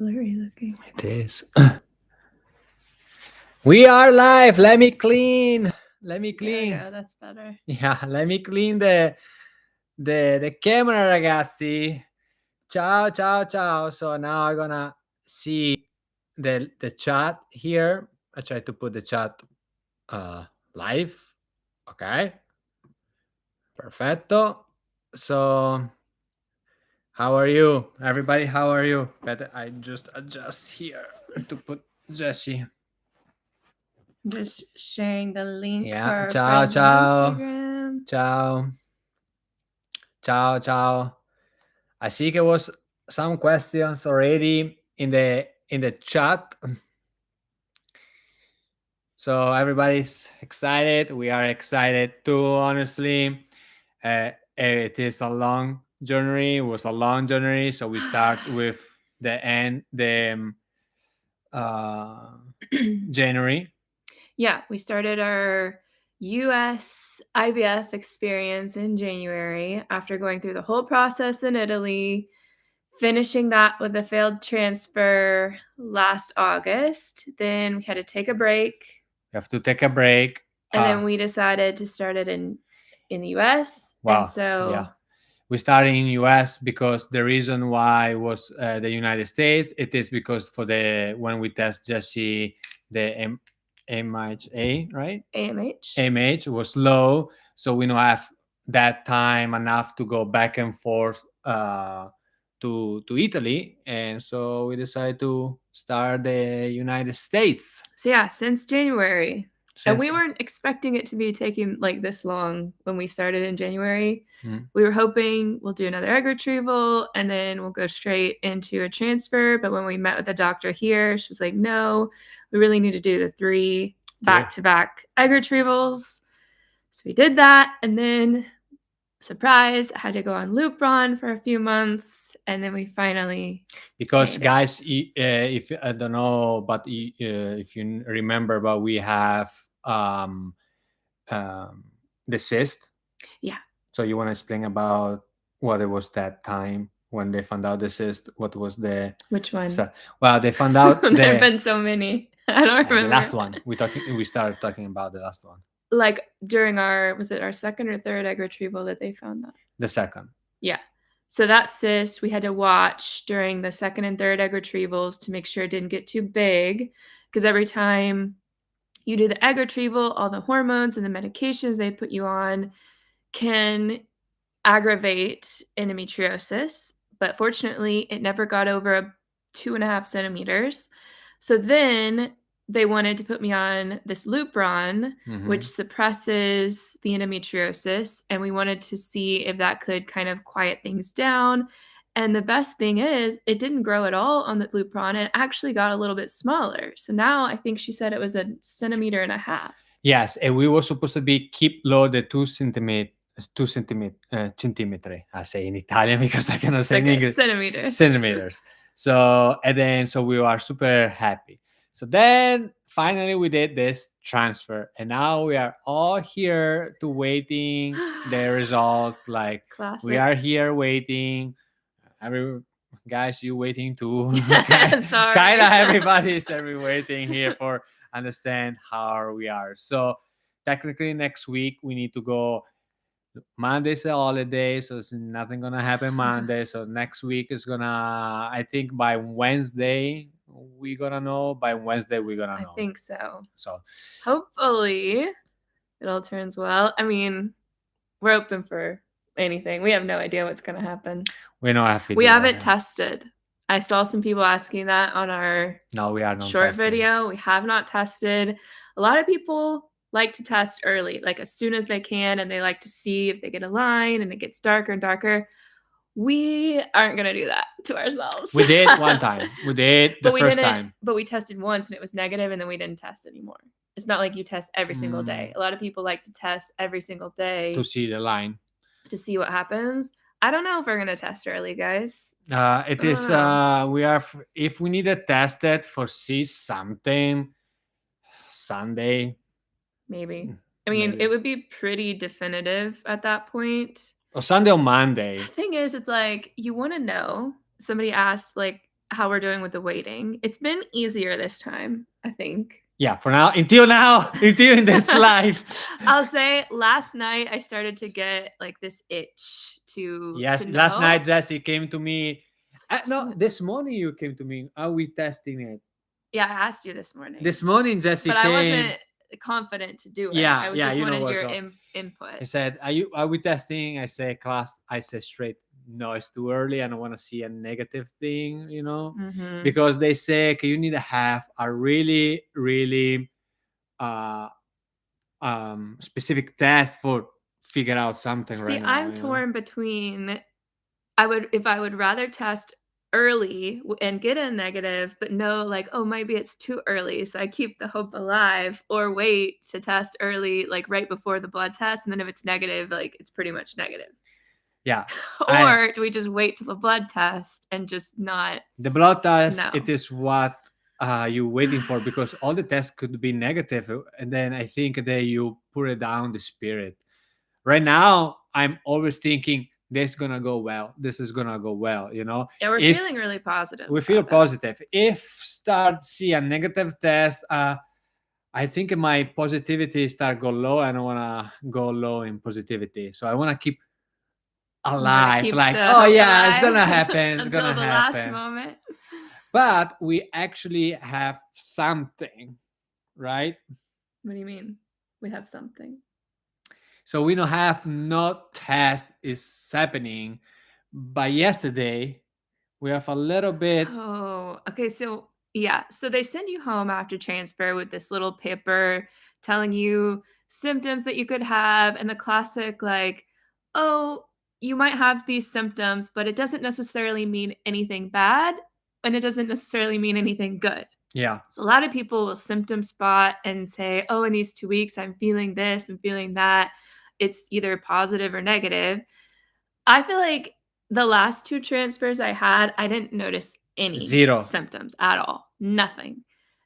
blurry looking. It is. We are live. Let me clean. Let me There we clean. go. That's better. Yeah, let me clean the camera, ragazzi. Ciao, ciao, ciao. So now I'm gonna see the chat here. I try to put the chat live. Okay. Perfecto. So how are you? Everybody, how are you? Better I just adjust here to put Jessi. Just sharing the link for Yeah. our Ciao, friends on ciao. Instagram. Ciao. Ciao, ciao. I see there was some questions already in the chat. So everybody's excited. We are excited too, honestly. It is a long journey. It was a long journey. So we start with the end, the uh, January. Yeah, we started our US IVF experience in January after going through the whole process in Italy, finishing that with a failed transfer last August. Then we had to take a break. You have to take a break. And then we decided to start it in the US. Wow. And so Yeah. We started in US because the reason why was the United States. It is because for the when we test Jessi, the MHA, right? AMH. AMH was low, so we don't have that time enough to go back and forth to Italy, and so we decided to start the United States. So yeah, since January. And we Since- weren't expecting it to be taking like this long when we started in January. Mm. We were hoping we'll do another egg retrieval and then we'll go straight into a transfer. But when we met with the doctor here, she was like, no, we really need to do the 3 back-to-back egg retrievals. So we did that. And then, surprise, I had to go on Lupron for a few months. And then we finally. Because guys, if I don't know, but if you remember, but we have the cyst. Yeah. So you want to explain about what it was that time when they found out the cyst? What was the Which one? Well, they found out there have been so many. I don't remember. The last one. We started talking about the last one. Like during was it our second or third egg retrieval that they found that? The second. Yeah. So that cyst we had to watch during the second and third egg retrievals to make sure it didn't get too big, because every time you do the egg retrieval, all the hormones and the medications they put you on can aggravate endometriosis. But fortunately, it never got over 2.5 centimeters. So then they wanted to put me on this Lupron, which suppresses the endometriosis. And we wanted to see if that could kind of quiet things down. And the best thing is, it didn't grow at all on the Lupron. It actually got a little bit smaller. So now I think she said it was 1.5 centimeters. Yes, and we were supposed to be keep low the 2 centimeters. Centimetri. I say in Italian because I cannot say in English. Centimeters. So we are super happy. So then finally we did this transfer, and now we are all here to waiting the results. Like Classic. we are here waiting. Guys, you waiting too? Sorry. Kind of everybody's waiting here for understand how we are. So technically next week we need to go. Monday's a holiday, so it's nothing gonna happen Monday. So next week is gonna, I think by Wednesday we're gonna know. By Wednesday we're gonna know. I think so. So hopefully it all turns well. I mean, we're open for anything. We have no idea what's gonna happen. We know if we haven't tested. I saw some people asking that on our we are not short video. We have not tested. A lot of people like to test early, like as soon as they can, and they like to see if they get a line and it gets darker and darker. We aren't going to do that to ourselves. We did one time. We did the first time. But we tested once and it was negative, and then we didn't test anymore. It's not like you test every single day. A lot of people like to test every single day. To see the line. To see what happens. I don't know if we're going to test early, guys. It is, we are, if we need to test it for see something, Sunday. Maybe. I mean, it would be pretty definitive at that point. Or Sunday or Monday. The thing is, it's like, you want to know. Somebody asked, like, how we're doing with the waiting. It's been easier this time, I think. Yeah, for now, until in this life. I'll say last night I started to get like this itch Yes, to last know. night Jessi came to me. No, this morning you came to me. Are we testing it? Yeah, I asked you this morning. This morning Jessi but I came. wasn't confident to do it. Yeah, I yeah, just you know wanted what? your I input. said, are we testing? I say class. I say straight. No, it's too early. I don't want to see a negative thing, Mm-hmm. because they say, okay, you need to have a really, really uh specific test for figure out something. See, right now. I'm torn between if I would rather test early and get a negative, but know like, oh, maybe it's too early, so I keep the hope alive, or wait to test early, like right before the blood test, and then if it's negative, like it's pretty much negative. Yeah. Or do we just wait till the blood test and just not? The blood test, No. it is what you're waiting for, because all the tests could be negative, and then I think that you put it down the spirit. Right now, I'm always thinking this is gonna go well. This is gonna go well. Yeah, we're feeling really positive. We feel about that. positive. If start see a negative test, I think my positivity start go low. I don't wanna go low in positivity, so I wanna keep alive. Keep Like, the oh hope yeah, it's alive gonna happen. It's until gonna the happen. last moment. But we actually have something, right? What do you mean? We have something. So we don't have no test is happening. But yesterday, we have a little bit. Oh, okay. So, yeah. So they send you home after transfer with this little paper telling you symptoms that you could have, and the classic, like, oh, you might have these symptoms, but it doesn't necessarily mean anything bad, and it doesn't necessarily mean anything good. Yeah. So a lot of people will symptom spot and say, oh, in these 2 weeks, I'm feeling this, I'm feeling that. It's either positive or negative. I feel like the last 2 transfers I had, I didn't notice any Zero. symptoms at all. Nothing.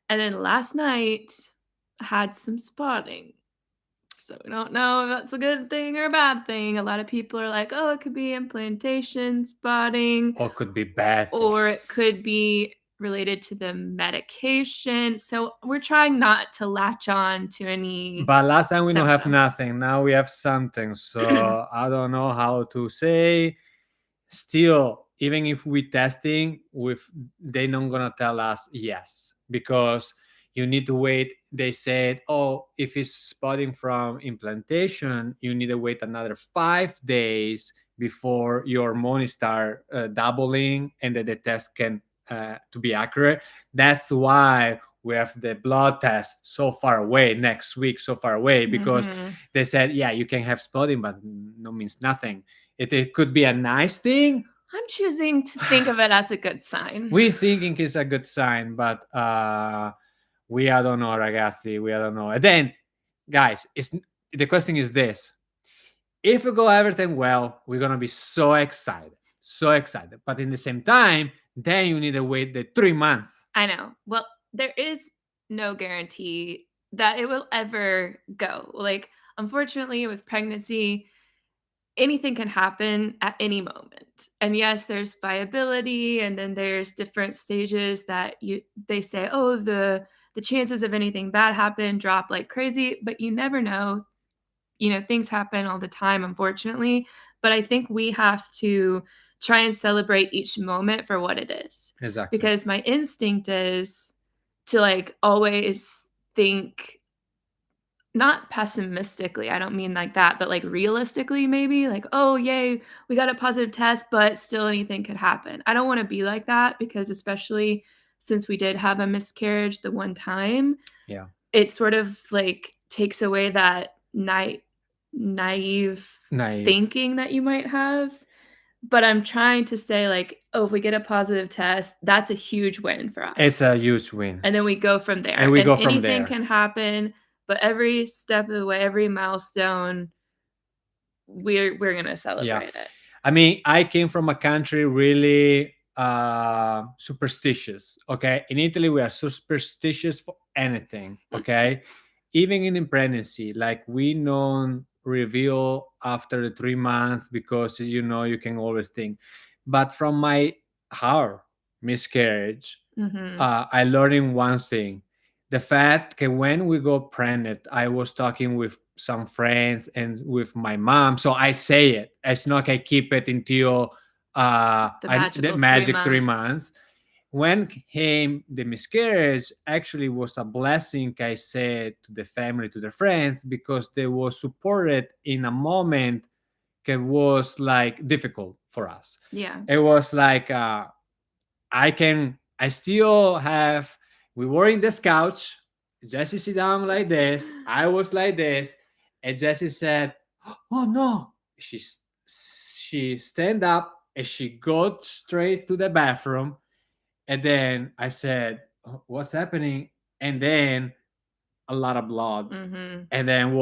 And then last night, I had some spotting. So we don't know if that's a good thing or a bad thing. A lot of people are like, oh, it could be implantation spotting. Or could be bad. Or it could be related to the medication. So we're trying not to latch on to any. But last time we don't have symptoms. nothing. Now we have something. So I don't know how to say. Still, even if we testing, they not gonna tell us yes, because you need to wait. They said, oh, if it's spotting from implantation, you need to wait another 5 days before your money start doubling, and that the test can to be accurate. That's why we have the blood test so far away next week, so far away, because they said, yeah, you can have spotting, but no means nothing. It could be a nice thing. I'm choosing to think of it as a good sign. We thinking it's a good sign, but we I don't know, ragazzi. We I don't know. And then, guys, the question is this: if we go everything well, we're gonna be so excited, so excited. But in the same time, then you need to wait the 3 months. I know. Well, there is no guarantee that it will ever go. Like, unfortunately, with pregnancy, anything can happen at any moment. And yes, there's viability, and then there's different stages that they say, oh, the chances of anything bad happen drop like crazy, but you never know. Things happen all the time, unfortunately. But I think we have to try and celebrate each moment for what it is. Exactly. Because my instinct is to like always think, not pessimistically, I don't mean like that, but like realistically, maybe like, oh, yay, we got a positive test, but still anything could happen. I don't want to be like that, because especially since we did have a miscarriage the one time, yeah, it sort of like takes away that naive thinking that you might have. But I'm trying to say, like, oh, if we get a positive test, that's a huge win for us. It's a huge win. And then we go from there. And we go from there. Anything can happen, but every step of the way, every milestone, we're gonna celebrate it. I mean, I came from a country really superstitious. Okay, in Italy we are superstitious for anything. Okay, even in pregnancy, like we don't reveal after the 3 months, because you can always think. But from my heart, miscarriage, Mhm. I learned one thing. The fact that when we got pregnant, I was talking with some friends and with my mom. So I say it. It's not I keep it until The the magical 3 magic three months. months. When came the miscarriage, actually was a blessing. I said to the family, to the friends, because they were supported in a moment that was like difficult for us. Yeah. It was like I still have, we were in this couch, Jessie sit down like this, I was like this, and Jessie said, oh no. She stand up and she got straight to the bathroom. And then I said, "Oh, what's happening?" And then a lot of blood. Mhm. And then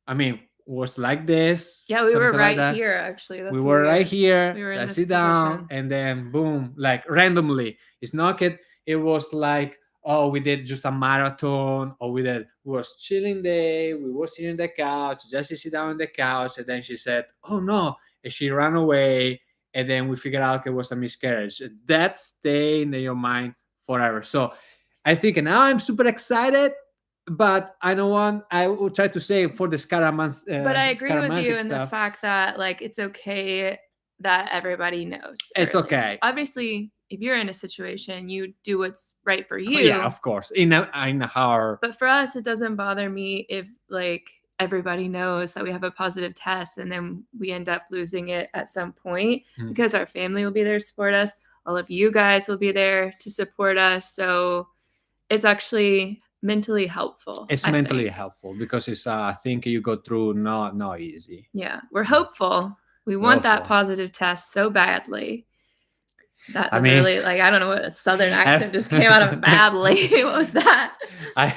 I mean, was like this, Yeah, we were something like right that. here, actually. We That's were right weird. here. We were in I this sit down, position. and then boom, like randomly. It's not it. It was like, oh, we did just a marathon, or we was chilling day. We was sitting on the couch, just sit down on the couch, and then she said, "Oh no!" And she ran away, and then we figured out it was a miscarriage. That stayed in your mind forever. So I think now I'm super excited, but I don't want. I will try to say for the But I agree with you scaramantic in the stuff. fact that, like, it's okay that everybody knows It's early. okay. Obviously, if you're in a situation, you do what's right for Yeah, you. of course. In our But for us, it doesn't bother me if, like, everybody knows that we have a positive test and then we end up losing it at some point, because our family will be there to support us. All of you guys will be there to support us. So it's actually mentally helpful. it's I mentally think. helpful because it's a thing you go through not easy. Yeah, we're hopeful. We We're want that hopeful. positive test so badly. That I was a mean, really, like, I don't know what a southern accent just came out of it badly. What was that? I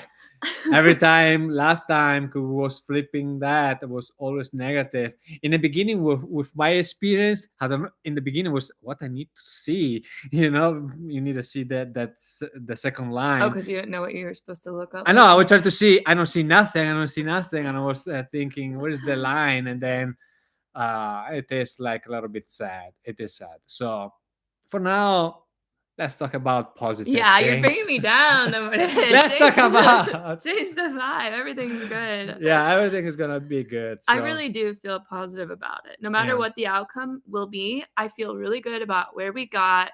every time last time we was flipping that, it was always negative. In the beginning, with my experience, I don't know, in the beginning was what I need to see. You need to see that's the second Oh, line. because you didn't know what you were supposed to look up. I know. I would try to see. I don't see nothing. I don't see nothing. And I was thinking, where's the line? And then it is like a little bit sad. It is sad. So for now, let's talk about positive Yeah, you're bringing things. me down. Let's talk about. Change the vibe. Everything's good. Yeah, everything is gonna be good. I So really do feel positive about it. No matter yeah, what the outcome will be, I feel really good about where we got.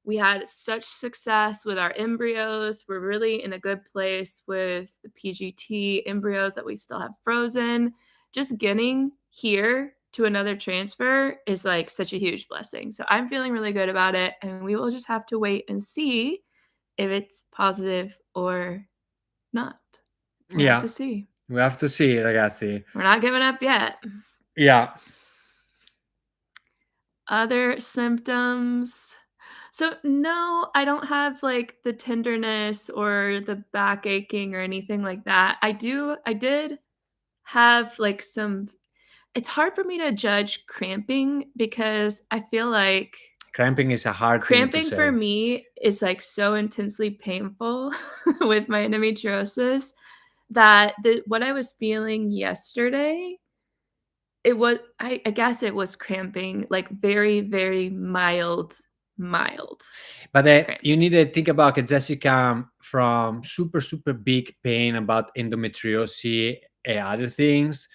We had such success with our embryos. We're really in a good place with the PGT embryos that we still have frozen. Just getting here to another transfer is like such a huge blessing. So I'm feeling really good about it. And we will just have to wait and see if it's positive or not. We'll have yeah, to see. we have to see, ragazzi. We're not giving up yet. Yeah, Other symptoms. So no, I don't have like the tenderness or the back aching or anything like that. I did have like some. It's hard for me to judge cramping because I feel like cramping is a hard thing to cramping for say. me is like so intensely painful with my endometriosis that what I was feeling yesterday, it was, I guess it was cramping, like very, very mild But you cramping. need to think about it. Jessica from super super big pain about endometriosis and other things.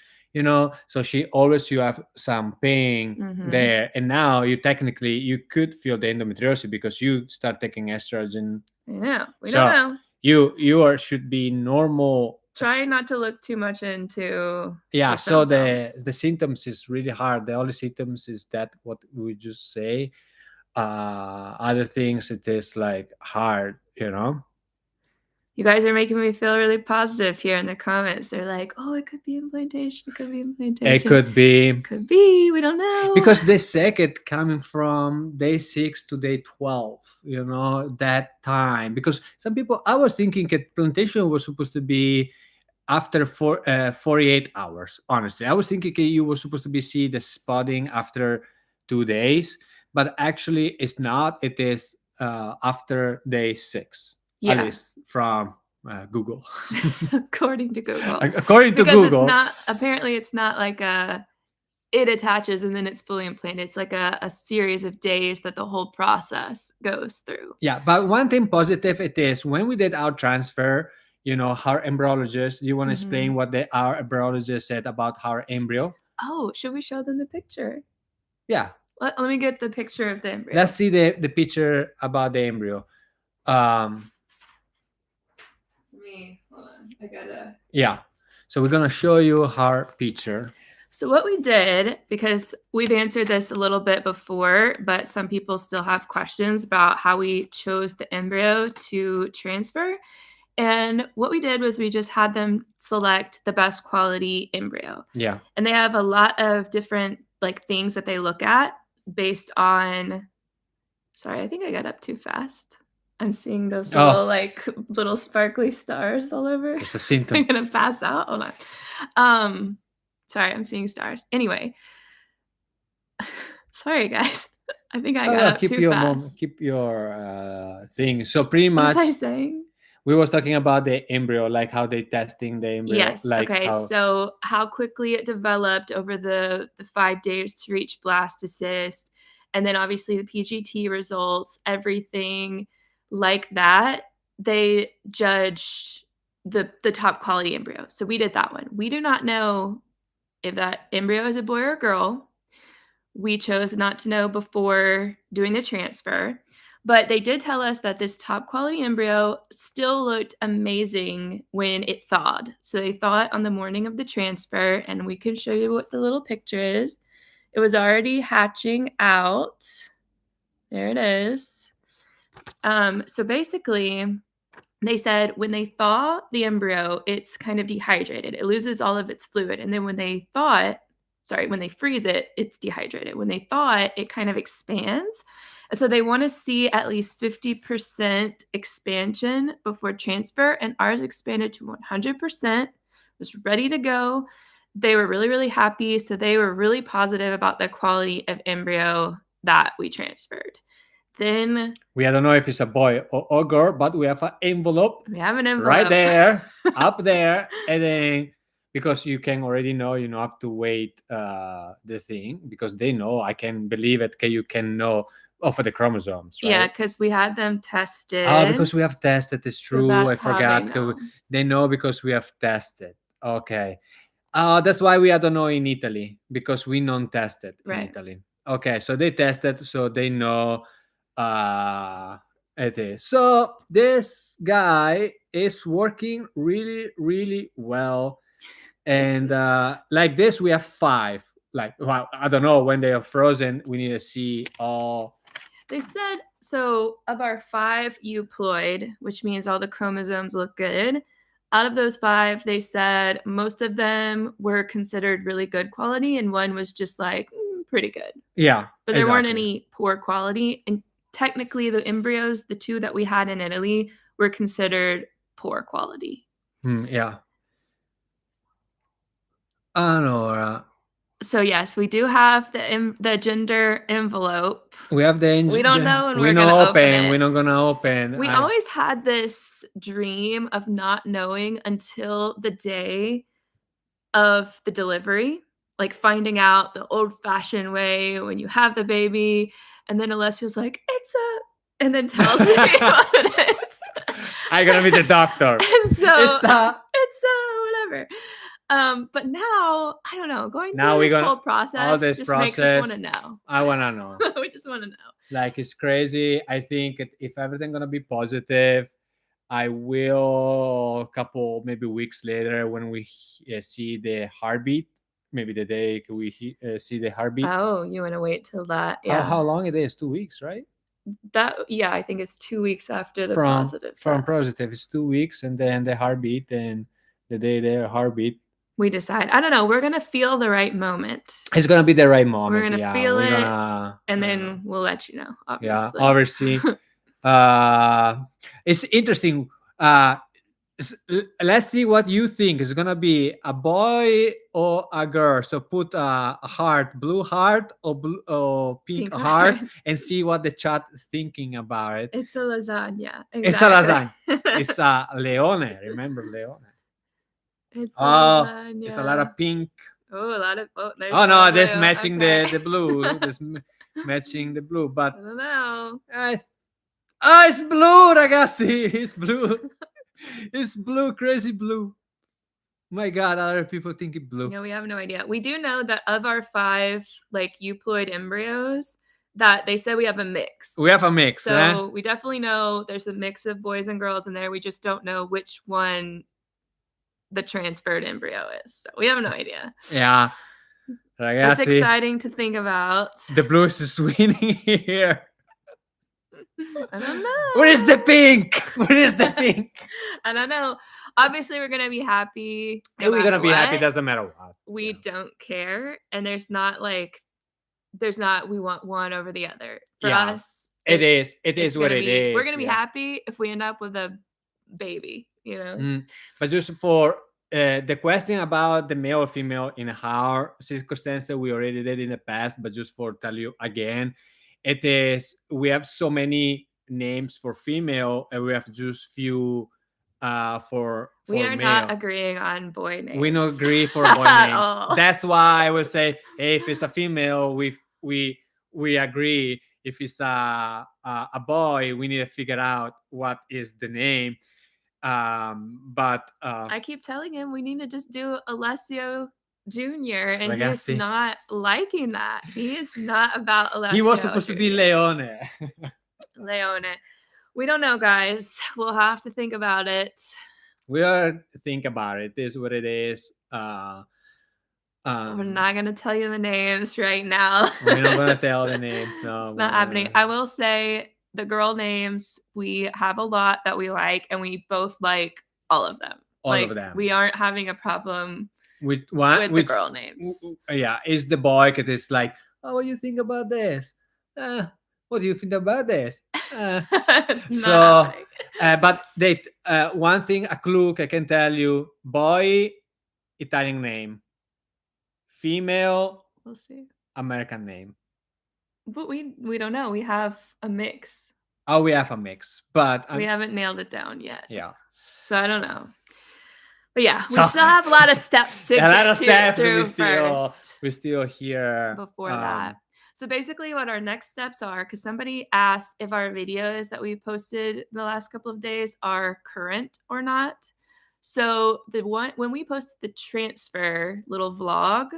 So she always you have some pain Mhm. there, and now you could feel the endometriosis because you start taking estrogen. I know. We don't So know. you are should be normal. Try not to look too much into Yeah. the So the symptoms. the symptoms is really hard. The only symptoms is that what we just say. Other things it is like hard. You guys are making me feel really positive here in the comments. They're like, "Oh, it could be implantation. It could be It implantation. could be Could be. We don't know." because the second coming from day 6 to day 12, that time. Because some people, I was thinking that plantation was supposed to be after 48 hours. Honestly, I was thinking you were supposed to be see the spotting after 2 days, but actually it's not. It is after day 6, at Yeah, least from Google. according to Google, According to because it's Google, not. Apparently, it's not like a it attaches and then it's fully implanted. It's like a series of days that the whole process goes through. Yeah, but one thing positive it is when we did our transfer, our embryologist, you want to explain what our embryologist said about our embryo? Oh, should we show them the picture? Yeah. Let me get the picture of the embryo. Let's see the picture about the embryo. Hold on. I gotta. Yeah. So we're gonna show you our picture. So what we did, because we've answered this a little bit before, but some people still have questions about how we chose the embryo to transfer. And what we did was we just had them select the best quality embryo. Yeah. And they have a lot of different things that they look at based on. Sorry, I think I got up too fast. I'm seeing those little sparkly stars all over. It's a symptom. I'm gonna pass out. Hold on. Sorry, I'm seeing stars. Anyway, sorry guys. I think I got up too fast. Keep your thing. So pretty much. What was I saying? We was talking about the embryo, like how they testing the embryo. Yes. Like okay. So how quickly it developed over the 5 days to reach blastocyst, and then obviously the PGT results, everything like that. They judged the top quality embryo. So we did that one. We do not know if that embryo is a boy or a girl. We chose not to know before doing the transfer. But they did tell us that this top quality embryo still looked amazing when it thawed. So they thawed on the morning of the transfer, and we can show you what the little picture is. It was already hatching out. There it is. So basically, they said when they thaw the embryo, it's kind of dehydrated. It loses all of its fluid. And then when they freeze it, it's dehydrated. When they thaw it, it kind of expands. So they want to see at least 50% expansion before transfer, and ours expanded to 100%, was ready to go. They were really, really happy. So they were really positive about the quality of embryo that we transferred. Then we don't know if it's a boy or girl, but we have an envelope. We have an envelope right there, up there, and then because you can already know, you don't have to wait the thing because they know. I can believe it. You can know. For the chromosomes, right? Yeah, because we had them tested. Oh, because we have tested. It's true. So I forgot. They know because we have tested. Okay. That's why we don't know in Italy, because we non-tested in Italy. Okay, so they tested, so they know it is. So this guy is working really, really well. And like this, we have 5. Well, I don't know when they are frozen. We need to see all. They said, so of our 5 euploid, which means all the chromosomes look good, out of those 5, they said most of them were considered really good quality, and one was just pretty good. Yeah. But there weren't any poor quality. And technically, the embryos, the 2 that we had in Italy, were considered poor quality. Yeah. Allora. So yes, we do have the gender envelope. We have the. We don't know when we're gonna open it. We're not gonna open. We always had this dream of not knowing until the day of the delivery, like finding out the old-fashioned way when you have the baby, and then Alessio's like, and then tells me what it is. I'm gonna be the doctor. And so it's whatever. But now, I don't know, going through this whole process just makes us want to know. I want to know. We just want to know. It's crazy. I think if everything going to be positive, I will a couple, maybe weeks later when we see the heartbeat, maybe the day we see the heartbeat. Oh, you want to wait till that? Yeah. How long it is? 2 weeks, right? I think it's 2 weeks after the positive. From positive, it's 2 weeks, and then the heartbeat, and the day their heartbeat. We decide. I don't know. We're gonna feel the right moment. It's gonna be the right moment. We're gonna feel it, and then we'll let you know. Obviously. Yeah, obviously. It's interesting. Let's see what you think. Is gonna be a boy or a girl? So put a heart, blue heart or pink heart, and see what the chat thinking about it. It's a lasagna. Exactly. It's a lasagna. It's a leone. Remember leone? It's a lasagna. It's a lot of pink. Oh, a lot of there's Oh no no, this blue. matching Okay. the blue. This matching the blue, but I don't know. it's blue, ragazzi. It's blue. It's blue, crazy blue. My God, other people think it's blue. No, we have no idea. We do know that of our 5 like euploid embryos, that they said we have a mix. We have a mix, So we definitely know there's a mix of boys and girls in there. We just don't know which one the transferred embryo is. So we have no idea. Yeah. It's Ragazzi, exciting to think about. the blue is winning here. I don't know. Where is the pink? Where is the pink? I don't know. Obviously, we're gonna be happy. No We're gonna matter be happy. what. Doesn't matter what. We don't care, and there's not we want one over the other. For us, it is it's what gonna it be. is. We're gonna be happy if we end up with a baby. You know. But just for the question about the male or female in our circumstances, we already did in the past. But just for tell you again, it is we have so many names for female, and we have just few for we are male. not agreeing on boy names. We don't agree for boy names. That's why I would say, hey, if it's a female, we agree. If it's a boy, we need to figure out what is the name. But I keep telling him we need to just do Alessio Jr. and ragazzi, he's not liking that. He is not about Alessio. He was supposed to be Leone. Leone. We don't know, guys. We'll have to think about it. We are think about it. This is what it is. We're not gonna tell you the names right now. We're not gonna tell the names. No, it's not happening. I will say the girl names, we have a lot that we like, and we both like all of them. All of them. We aren't having a problem with the girl names. Yeah, it's the boy that is like, oh, what do you think about this? What do you think about this? So, but one thing, a clue I can tell you: boy, Italian name; female, we'll see, American name. But we don't know. We have a mix. Oh, we have a mix, but we haven't nailed it down yet. Yeah. So I don't know. But yeah, we still have a lot of steps to get through first. We're still here before that. So basically what our next steps are, because somebody asked if our videos that we posted the last couple of days are current or not. So when we posted the transfer little vlog,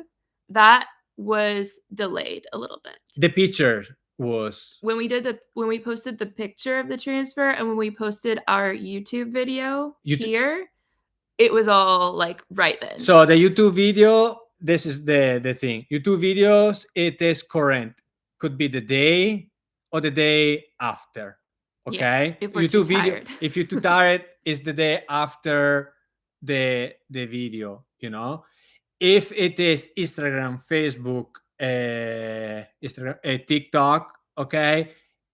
that was delayed a little bit. The picture was when we posted the picture of the transfer, and when we posted our YouTube video here, it was all like right then. So the YouTube video, this is the thing. YouTube videos, it is current. Could be the day or the day after. Okay. Yeah, if we're YouTube video, if you're too tired, it's the day after the video. You know, if it is Instagram, Facebook, TikTok, okay,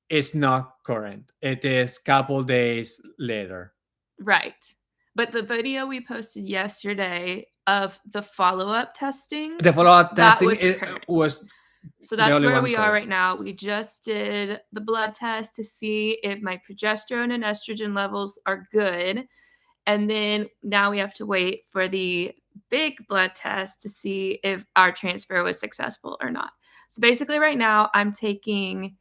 it's not current. It is couple days later. Right. But the video we posted yesterday of the follow-up testing, was so that's where we are right now. We just did the blood test to see if my progesterone and estrogen levels are good. And then now we have to wait for the big blood test to see if our transfer was successful or not. So basically right now I'm taking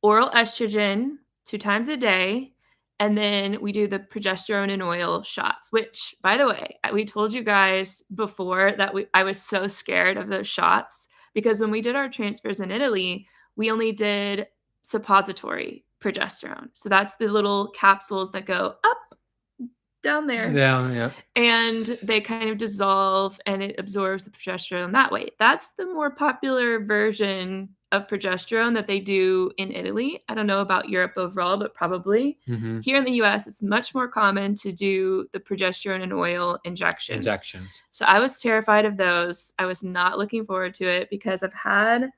oral estrogen 2 times a day. And then we do the progesterone and oil shots, which, by the way, we told you guys before that I was so scared of those shots, because when we did our transfers in Italy, we only did suppository progesterone. So that's the little capsules that go up, down there. Yeah. And they kind of dissolve and it absorbs the progesterone that way. That's the more popular version of progesterone that they do in Italy. I don't know about Europe overall, but probably. Here in the US, it's much more common to do the progesterone and oil injections. So I was terrified of those. I was not looking forward to it because I've had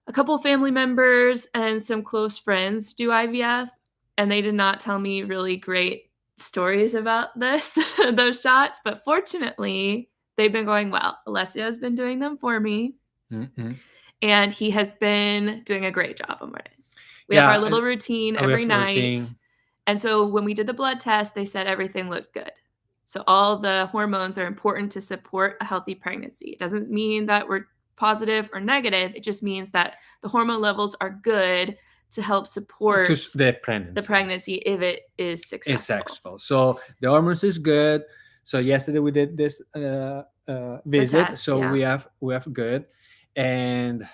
a couple family members and some close friends do IVF, and they did not tell me really great stories about those shots, but fortunately they've been going well. Alessio has been doing them for me, and he has been doing a great job on it. We have our little routine every night. And so when we did the blood test, they said everything looked good. So all the hormones are important to support a healthy pregnancy. It doesn't mean that we're positive or negative. It just means that the hormone levels are good to help support the the pregnancy if it is successful. So the hormones is good. So yesterday we did this visit. test, So yeah. we have good, and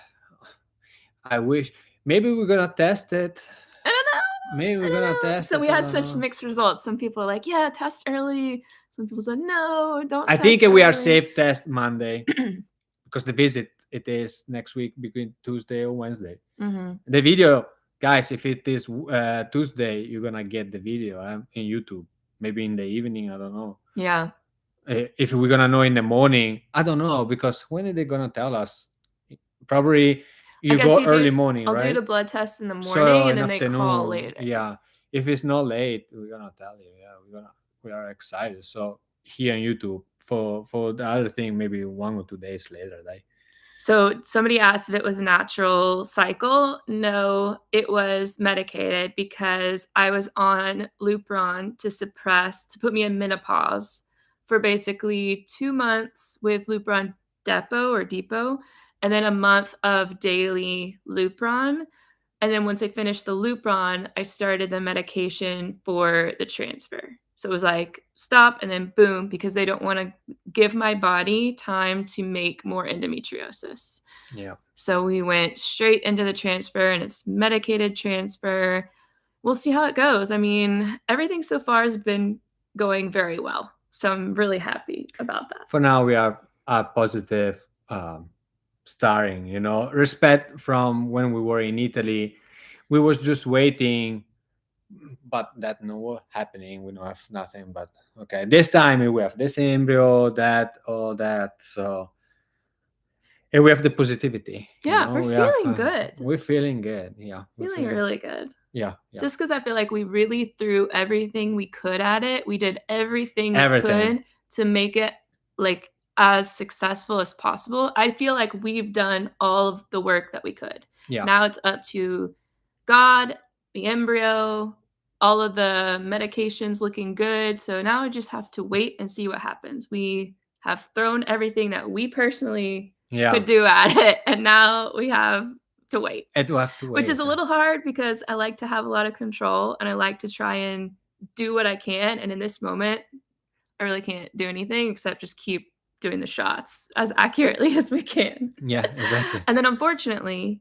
I wish maybe we're gonna test it. I don't know. Maybe we're gonna test So it. we I had don't such know. mixed results. Some people are like, yeah, test early. Some people said, no, don't I test think we are early. safe test Monday because the visit it is next week between Tuesday or Wednesday. Mhm. The video, guys, if it is Tuesday, you're gonna get the video in YouTube. Maybe in the evening, I don't know. Yeah. If we're gonna know in the morning, I don't know, because when are they gonna tell us? Probably you guess go you early do. morning, I'll right? do the blood test in the morning So and in then they call afternoon, later. yeah. If it's not late, we're gonna tell you. Yeah, we are excited. So here on YouTube for the other thing, maybe 1 or 2 days later, like. So somebody asked if it was a natural cycle. No, it was medicated because I was on Lupron to put me in menopause for basically 2 months with Lupron depot, and then a month of daily Lupron. And then once I finished the Lupron, I started the medication for the transfer. So it was like stop and then boom, because they don't want to give my body time to make more endometriosis. Yeah. So we went straight into the transfer, and it's medicated transfer. We'll see how it goes. I mean, everything so far has been going very well. So I'm really happy about that. For now, we are positive starting, respect from when we were in Italy. We was just waiting, but that no happening. We don't have nothing, but okay. This time we have this embryo, that, all that. So, and we have the positivity. Yeah, we're feeling good. We're feeling good. Yeah. Feeling really good. Yeah. Just because I feel like we really threw everything we could at it. We did everything we could to make it like as successful as possible. I feel like we've done all of the work that we could. Yeah. Now it's up to God, the embryo, all of the medications looking good. So now I just have to wait and see what happens. We have thrown everything that we personally could do at it, and now we have to wait. Which is a little hard because I like to have a lot of control and I like to try and do what I can. And in this moment, I really can't do anything except just keep doing the shots as accurately as we can. Yeah, exactly. And then unfortunately,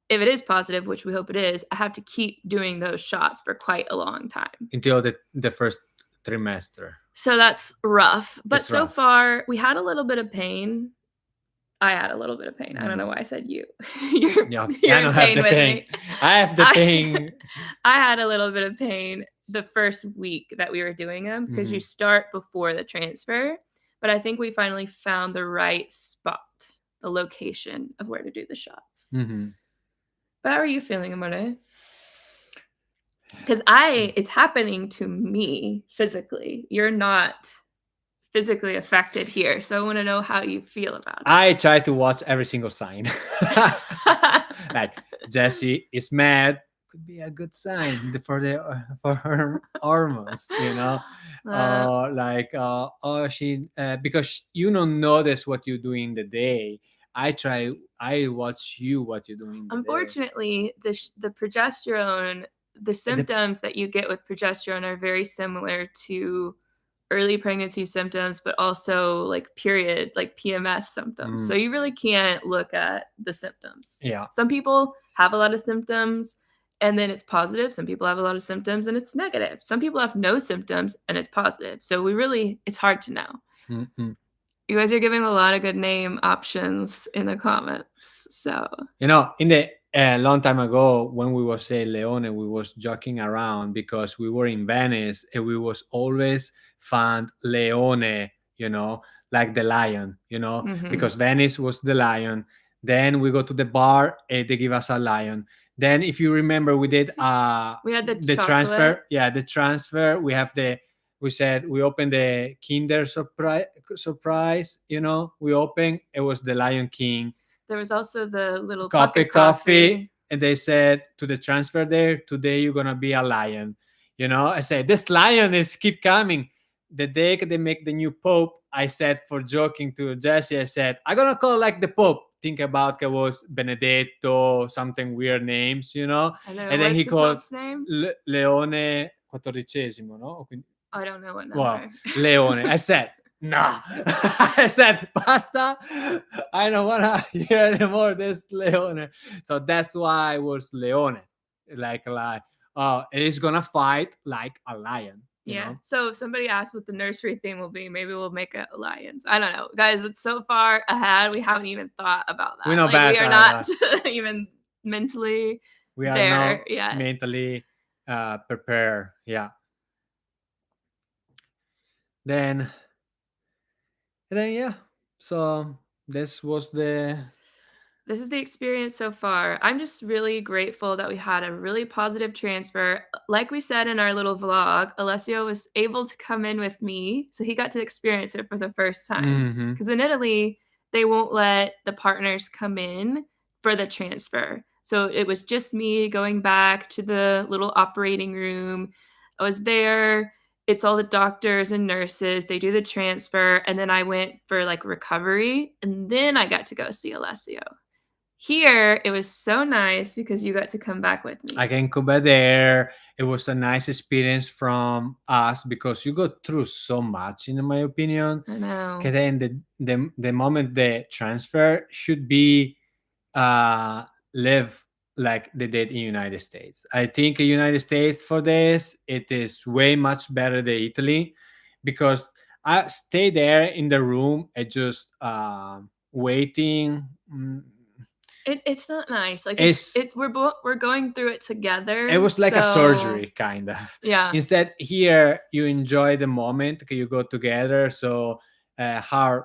if it is positive, which we hope it is, I have to keep doing those shots for quite a long time. Until the first trimester. So that's rough. But so far, we had a little bit of pain. I had a little bit of pain. I don't know why I said you. You're in pain with me. I have the pain. I had a little bit of pain the first week that we were doing them because you start before the transfer. But I think we finally found the right spot, the location of where to do the shots. But how are you feeling, Amore? Because it's happening to me physically. You're not physically affected here. So I want to know how you feel about it. I try to watch every single sign. Like Jessi is mad, could be a good sign for her hormones, she because you don't notice what you do in the day. I watch you what you're doing. Unfortunately, the progesterone, the symptoms that you get with progesterone are very similar to early pregnancy symptoms, but also like period, like PMS symptoms. So you really can't look at the symptoms. Yeah. Some people have a lot of symptoms and then it's positive. Some people have a lot of symptoms and it's negative. Some people have no symptoms and it's positive. So it's hard to know. Mm-hmm. You guys are giving a lot of good name options in the comments. So, in the long time ago when we was saying Leone, we was joking around because we were in Venice and we was always found Leone, like the lion, because Venice was the lion. Then we go to the bar and they give us a lion. Then if you remember, we did we had the transfer. Yeah, the transfer. We said we opened the Kinder surprise. We opened. It was the Lion King. There was also the little cup of coffee, and they said to the transfer there, today you're gonna be a lion. I said this lion is keep coming. the day they make the new pope, I said for joking to Jessi, I said, I'm gonna call like the pope. Think about it was Benedetto, something weird names, you know? I know. And then he What's the called Pope's name? Leone XIV, no? I don't know what Wow, number. Leone. I said, no. I said, pasta. I don't want to hear anymore this Leone. So that's why it was Leone. Like, oh, he's going to fight like a lion, you Yeah. know? So if somebody asks what the nursery theme will be, maybe we'll make a alliance. I don't know. Guys, it's so far ahead. We haven't even thought about that. We know Like we are better. not even mentally We are there not yet. mentally prepared. Yeah. Then, yeah. So this was This is the experience so far. I'm just really grateful that we had a really positive transfer. Like we said in our little vlog, Alessio was able to come in with me, so he got to experience it for the first time. Mhm. Because in Italy, they won't let the partners come in for the transfer. So it was just me going back to the little operating room. I was there. It's all the doctors and nurses. They do the transfer. And then I went for like recovery. And then I got to go see Alessio. Here, it was so nice because you got to come back with me. I can come back there. It was a nice experience from us because you go through so much, in my opinion. I know. Okay, then the moment the transfer should be live like they did in United States. I think in United States for this it is way much better than Italy because I stay there in the room and just waiting. It's not nice. Like It's we're going through it together. It was like a so- surgery kind of. Yeah. Instead here you enjoy the moment, okay, you go together, so how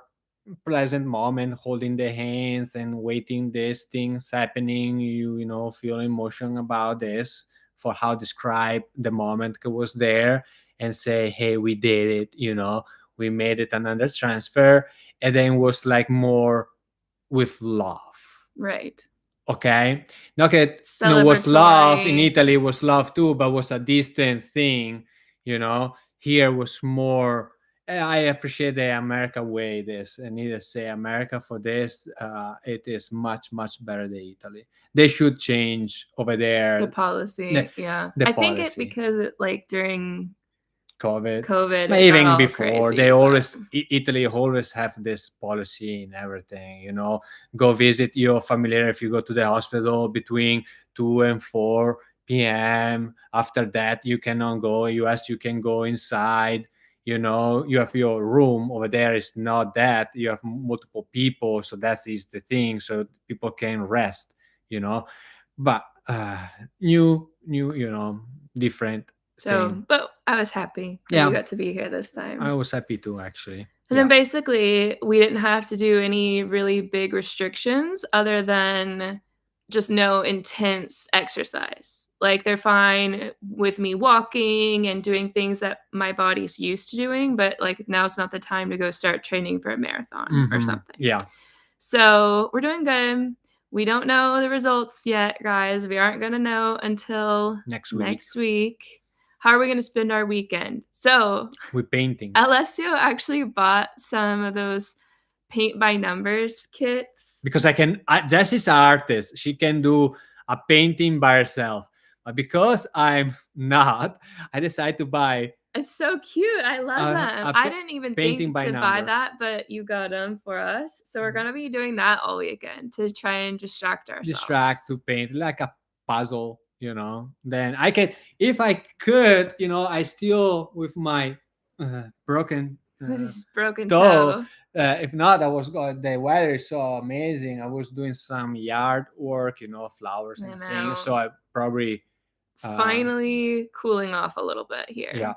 pleasant moment holding the hands and waiting these things happening, you know, feel emotion about this for how describe the moment it was there and say, hey, we did it, you know, we made it another transfer. And then was like more with love. Right. Okay, okay, no, was love in Celebratory. Italy, was love too, but was a distant thing, you know. Here was more. I appreciate the America way. This I need to say America for this. It is much better than Italy. They should change over there The policy. the, Yeah. the I think it policy. because it like during COVID, COVID, but it got even all before crazy, they but- always Italy always have this policy and everything, you know, go visit your familiar if you go to the hospital between 2 and 4 p.m. After that you cannot go. US you can go inside, you know, you have your room. Over there is not that, you have multiple people, so that is the thing, so people can rest, you know. But new, you know, different So, thing. but I was happy that Yeah. you got to be here this time. I was happy too, actually. And then basically, we didn't have to do any really big restrictions other than just no intense exercise. Like they're fine with me walking and doing things that my body's used to doing, but like now's not the time to go start training for a marathon or something. Yeah. So we're doing good. We don't know the results yet, guys. We aren't going to know until Next week. How are we going to spend our weekend? So we're painting. Alessio actually bought some of those paint by numbers kits. Because Jessie's an artist. She can do a painting by herself. But because I'm not, I decided to buy. It's so cute. I love them. I didn't even think to buy that, but you got them for us. So we're going to be doing that all weekend to try and distract ourselves. To paint like a puzzle, you know. Then I can, if I could, you know, I still with my broken with his broken toe. toe. If not, I was going. The weather is so amazing. I was doing some yard work, you know, flowers and things. So I probably. It's finally cooling off a little bit here. Yeah.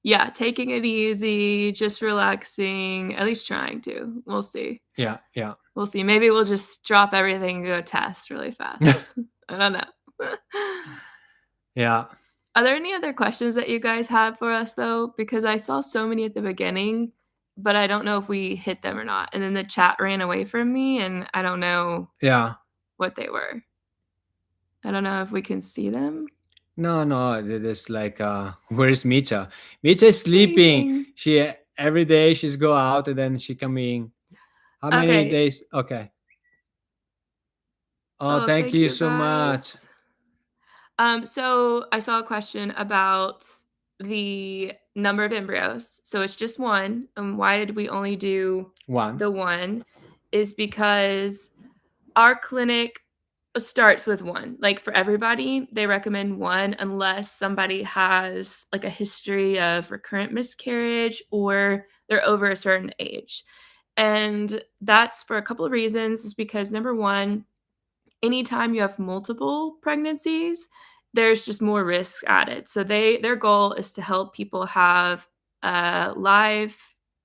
Yeah, taking it easy, just relaxing, at least trying to. We'll see. Yeah. We'll see. Maybe we'll just drop everything and go test really fast. I don't know. Yeah. Are there any other questions that you guys have for us, though? Because I saw so many at the beginning, but I don't know if we hit them or not. And then the chat ran away from me, and I don't know what they were. I don't know if we can see them. No, it is like where's Micha? Micha is sleeping. Sleeping. She every day she's go out and then she come in. How many Okay. days? Okay. Oh, Oh, thank thank you you so much. guys. So I saw a question about the number of embryos. So it's just one. And why did we only do One. the one? Is because our clinic starts with one. Like for everybody, they recommend one unless somebody has like a history of recurrent miscarriage or they're over a certain age. And that's for a couple of reasons. Is because number one, anytime you have multiple pregnancies, there's just more risk added. So their goal is to help people have a live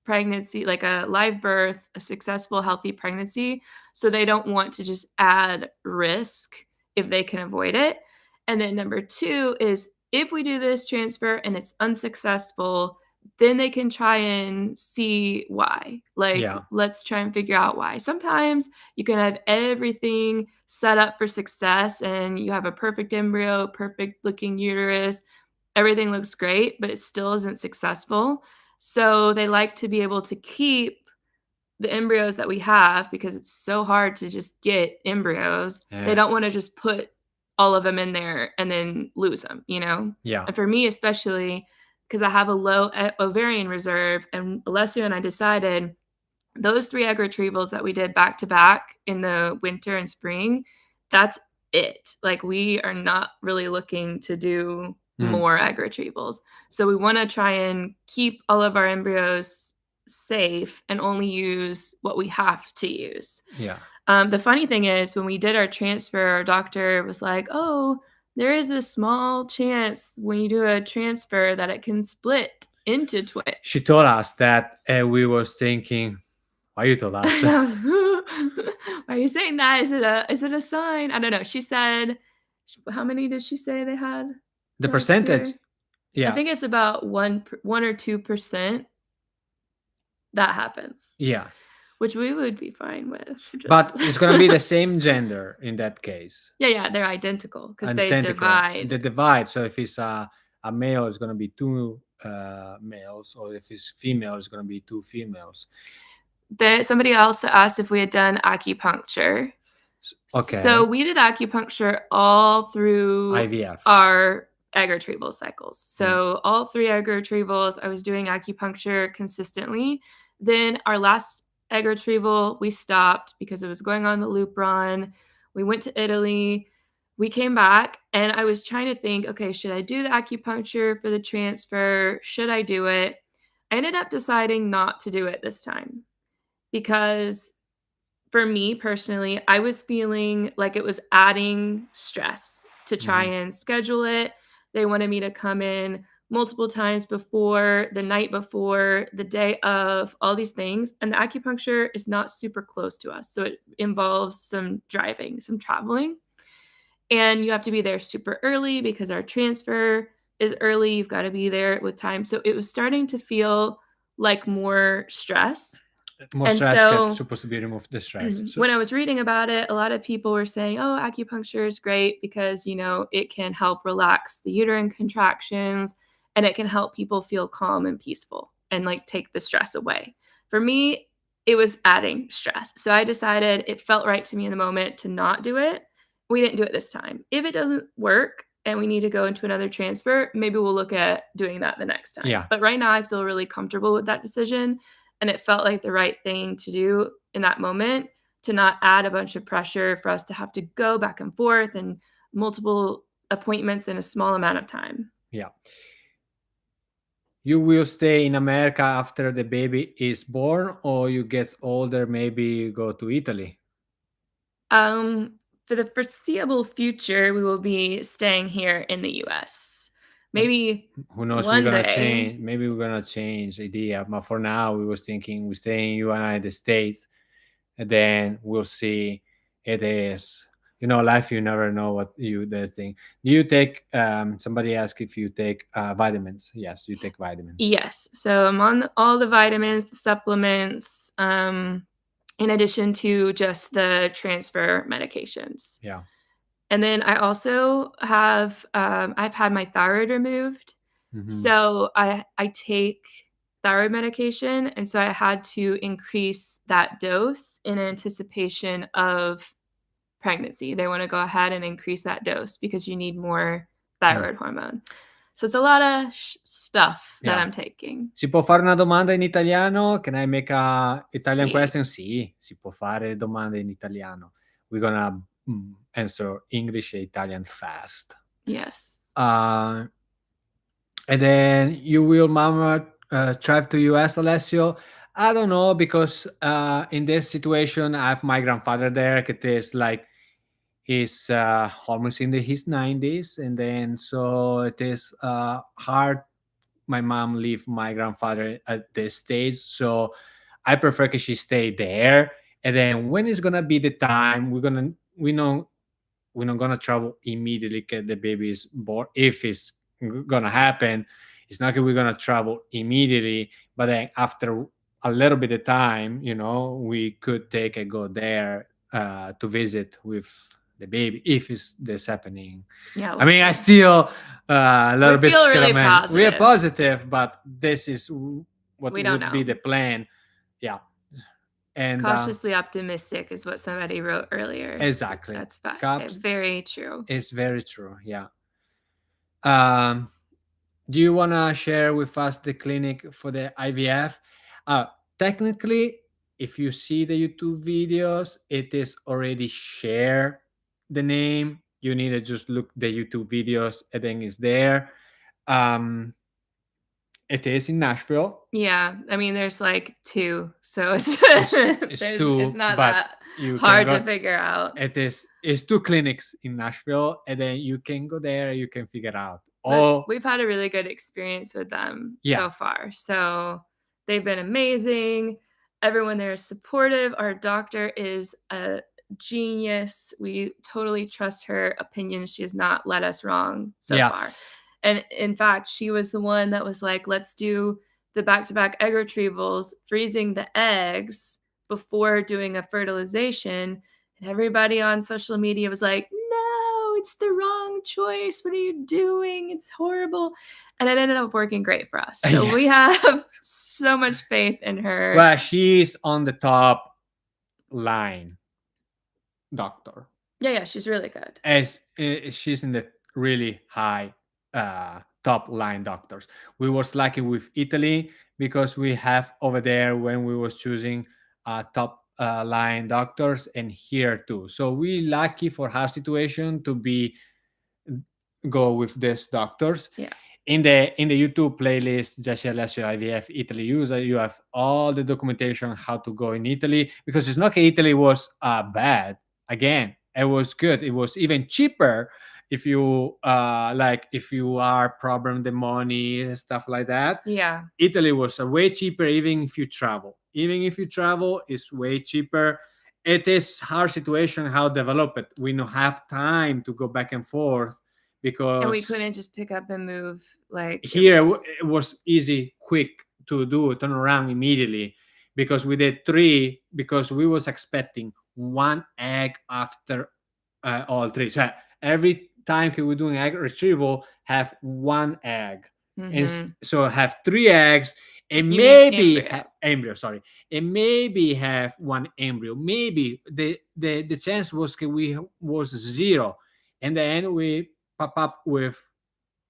pregnancy, like a live birth, a successful, healthy pregnancy. So they don't want to just add risk if they can avoid it. And then number two is if we do this transfer and it's unsuccessful, then they can try and see why. Like, Yeah. let's try and figure out why. Sometimes you can have everything set up for success and you have a perfect embryo, perfect looking uterus, everything looks great, but it still isn't successful. So they like to be able to keep the embryos that we have because it's so hard to just get embryos. They Yeah. don't want to just put all of them in there and then lose them, you know? Yeah. And for me, especially because I have a low ovarian reserve, and Alessio and I decided those 3 egg retrievals that we did back to back in the winter and spring, that's it. Like, we are not really looking to do Mm. more egg retrievals. So we wanna try and keep all of our embryos safe and only use what we have to use. Yeah. The funny thing is when we did our transfer, our doctor was like, "Oh, there is a small chance when you do a transfer that it can split into She twins." told us that, and we was thinking, why you told us I that? know. Why are you saying that? Is it a sign? I don't know. She said how many did she say they had The last percentage. year? I Yeah. think it's about 1 or 2% that happens, Yeah. which we would be fine with. Just But it's gonna be the same gender in that case. Yeah, they're identical because they Identical. The divide. divide. So if it's a male, it's gonna be two males, or if it's female, it's gonna be two females. Somebody else asked if we had done acupuncture. So Okay. we did acupuncture all through IVF. our egg retrieval cycles. Mm. So all 3 egg retrievals, I was doing acupuncture consistently. Then our last egg retrieval, we stopped because it was going on the Lupron. We went to Italy. We came back and I was trying to think, okay, should I do the acupuncture for the transfer? Should I do it? I ended up deciding not to do it this time because for me personally, I was feeling like it was adding stress to try Mhm. and schedule it. They wanted me to come in multiple times before, the night before, the day of, all these things. And the acupuncture is not super close to us. So it involves some driving, some traveling. And you have to be there super early because our transfer is early. You've got to be there with time. So it was starting to feel like more stress. More And stress get so supposed to be removed the stress. So when I was reading about it, a lot of people were saying, "Oh, acupuncture is great because, it can help relax the uterine contractions and it can help people feel calm and peaceful and like take the stress away." For me, it was adding stress. So I decided it felt right to me in the moment to not do it. We didn't do it this time. If it doesn't work and we need to go into another transfer, maybe we'll look at doing that the next time. yeah. But right now I feel really comfortable with that decision and it felt like the right thing to do in that moment to not add a bunch of pressure for us to have to go back and forth and multiple appointments in a small amount of time. Yeah. You will stay in America after the baby is born, or you get older, maybe you go to Italy. For the foreseeable future, we will be staying here in the US. But Maybe who knows? We're one gonna day. change. Maybe we're gonna change idea. But for now, we was thinking we stay in United States, and then we'll see. It is, life. You never know what you the thing. Do you take? Somebody asked if you take vitamins. Yes, you take vitamins. Yes. So I'm on all the vitamins, the supplements, in addition to just the transfer medications. Yeah. And then I also have I've had my thyroid removed. Mhm. So I take thyroid medication, and so I had to increase that dose in anticipation of pregnancy. They want to go ahead and increase that dose because you need more Mm. thyroid hormone. So it's a lot of stuff that Yeah. I'm taking. Si può fare una domanda in italiano? Can I make a Italian Sì. question? Sì, si può fare domande in italiano. We're gonna answer English e Italian fast. Yes. And then you will mama drive to US, Alessio? I don't know, because in this situation I have my grandfather there. It is like he's almost in his 90s, and then so it is hard. My mom leave my grandfather at this stage, so I prefer that she stay there. And then when it's gonna be the time, we're not gonna travel immediately get the baby is born. If it's gonna happen, it's not that we're gonna travel immediately, but then after a little bit of time, we could take a go there to visit with the baby if it's this happening. Yeah, I we'll mean, I see. still a We little bit feel really scared. We are positive. positive, but this is what We don't would be know. the plan. Yeah, and Cautiously optimistic is what somebody wrote earlier. So exactly, that's Caps very true. is very true. Yeah. Um, do you wanna share with us the clinic for the IVF? Technically, if you see the YouTube videos, it is already shared the name. You need to just look the YouTube videos, and then it's there. Um, it is in Nashville. Yeah, I mean, there's like 2, so it's It's it's two, not but that you can hard to go. figure out. It's two clinics in Nashville, and then you can go there. You can figure out. But Oh, we've had a really good experience with them yeah, so far. So they've been amazing. Everyone there is supportive. Our doctor is a genius. We totally trust her opinion. She has not led us wrong so yeah, far. And in fact, she was the one that was like, let's do the back to back egg retrievals, freezing the eggs before doing a fertilization. And everybody on social media was like, no, it's the wrong choice. What are you doing? It's horrible. And it ended up working great for us. So we yes. have so much faith in her. Well, she's on the top line doctor. Yeah, she's really good. As she's in the really high top line doctors. We was lucky with Italy because we have over there when we was choosing top line doctors, and here too. So we lucky for our situation to be go with these doctors. Yeah. In the YouTube playlist, Jessi Alessio IVF Italy user, you have all the documentation how to go in Italy, because it's not that Italy was bad. Again, it was good. It was even cheaper if you if you are problem the money and stuff like that. Yeah. Italy was way cheaper, even if you travel. Even if you travel, it's way cheaper. It is our situation how develop it. We don't have time to go back and forth because And we couldn't just pick up and move. Like here it was easy, quick to do turn around immediately, because we did 3, because we was expecting 1 egg after all 3. So every time we do an egg retrieval, have 1 egg, and so have 3 eggs, and You mean maybe embryo. sorry, and maybe have 1 embryo. Maybe the chance was we was 0, and then we pop up with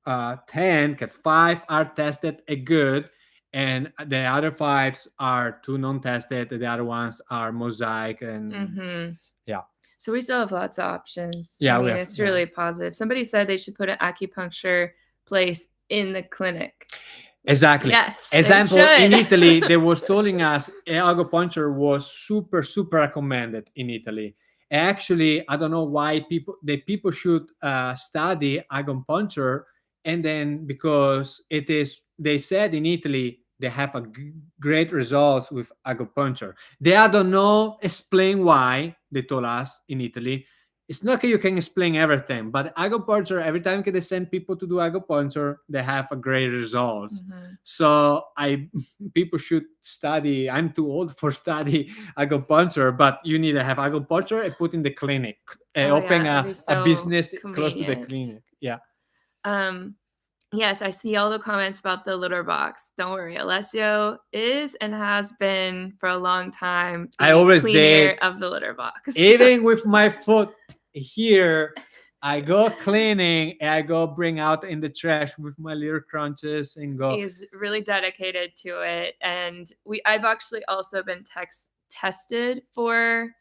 10, 5 are tested a good, and the other 5s are 2 non-tested. The other ones are mosaic, and yeah. So we still have lots of options. Yeah, I mean, it's really positive. Somebody said they should put an acupuncture place in the clinic. Exactly. Yes. Example, in Italy, they was telling us acupuncture was super, super recommended in Italy. Actually, I don't know why people should study acupuncture, and then because they said in Italy they have great results with acupuncture. They I don't know explain why they told us in Italy. it's not that you can explain everything, but acupuncture, every time they send people to do acupuncture, they have a great results. Mhm. So people should study. I'm too old for study acupuncture, but you need to have acupuncture and put in the clinic, Oh open yeah, that'd be a so business close to the convenient. clinic. Yeah. Um, yes, I see all the comments about the litter box. Don't worry, Alessio is and has been for a long time I the always cleaner did. of the litter box. Even with my foot here, I go cleaning and I go bring out in the trash with my little crunches and go. He's really dedicated to it, and I've actually also been tested for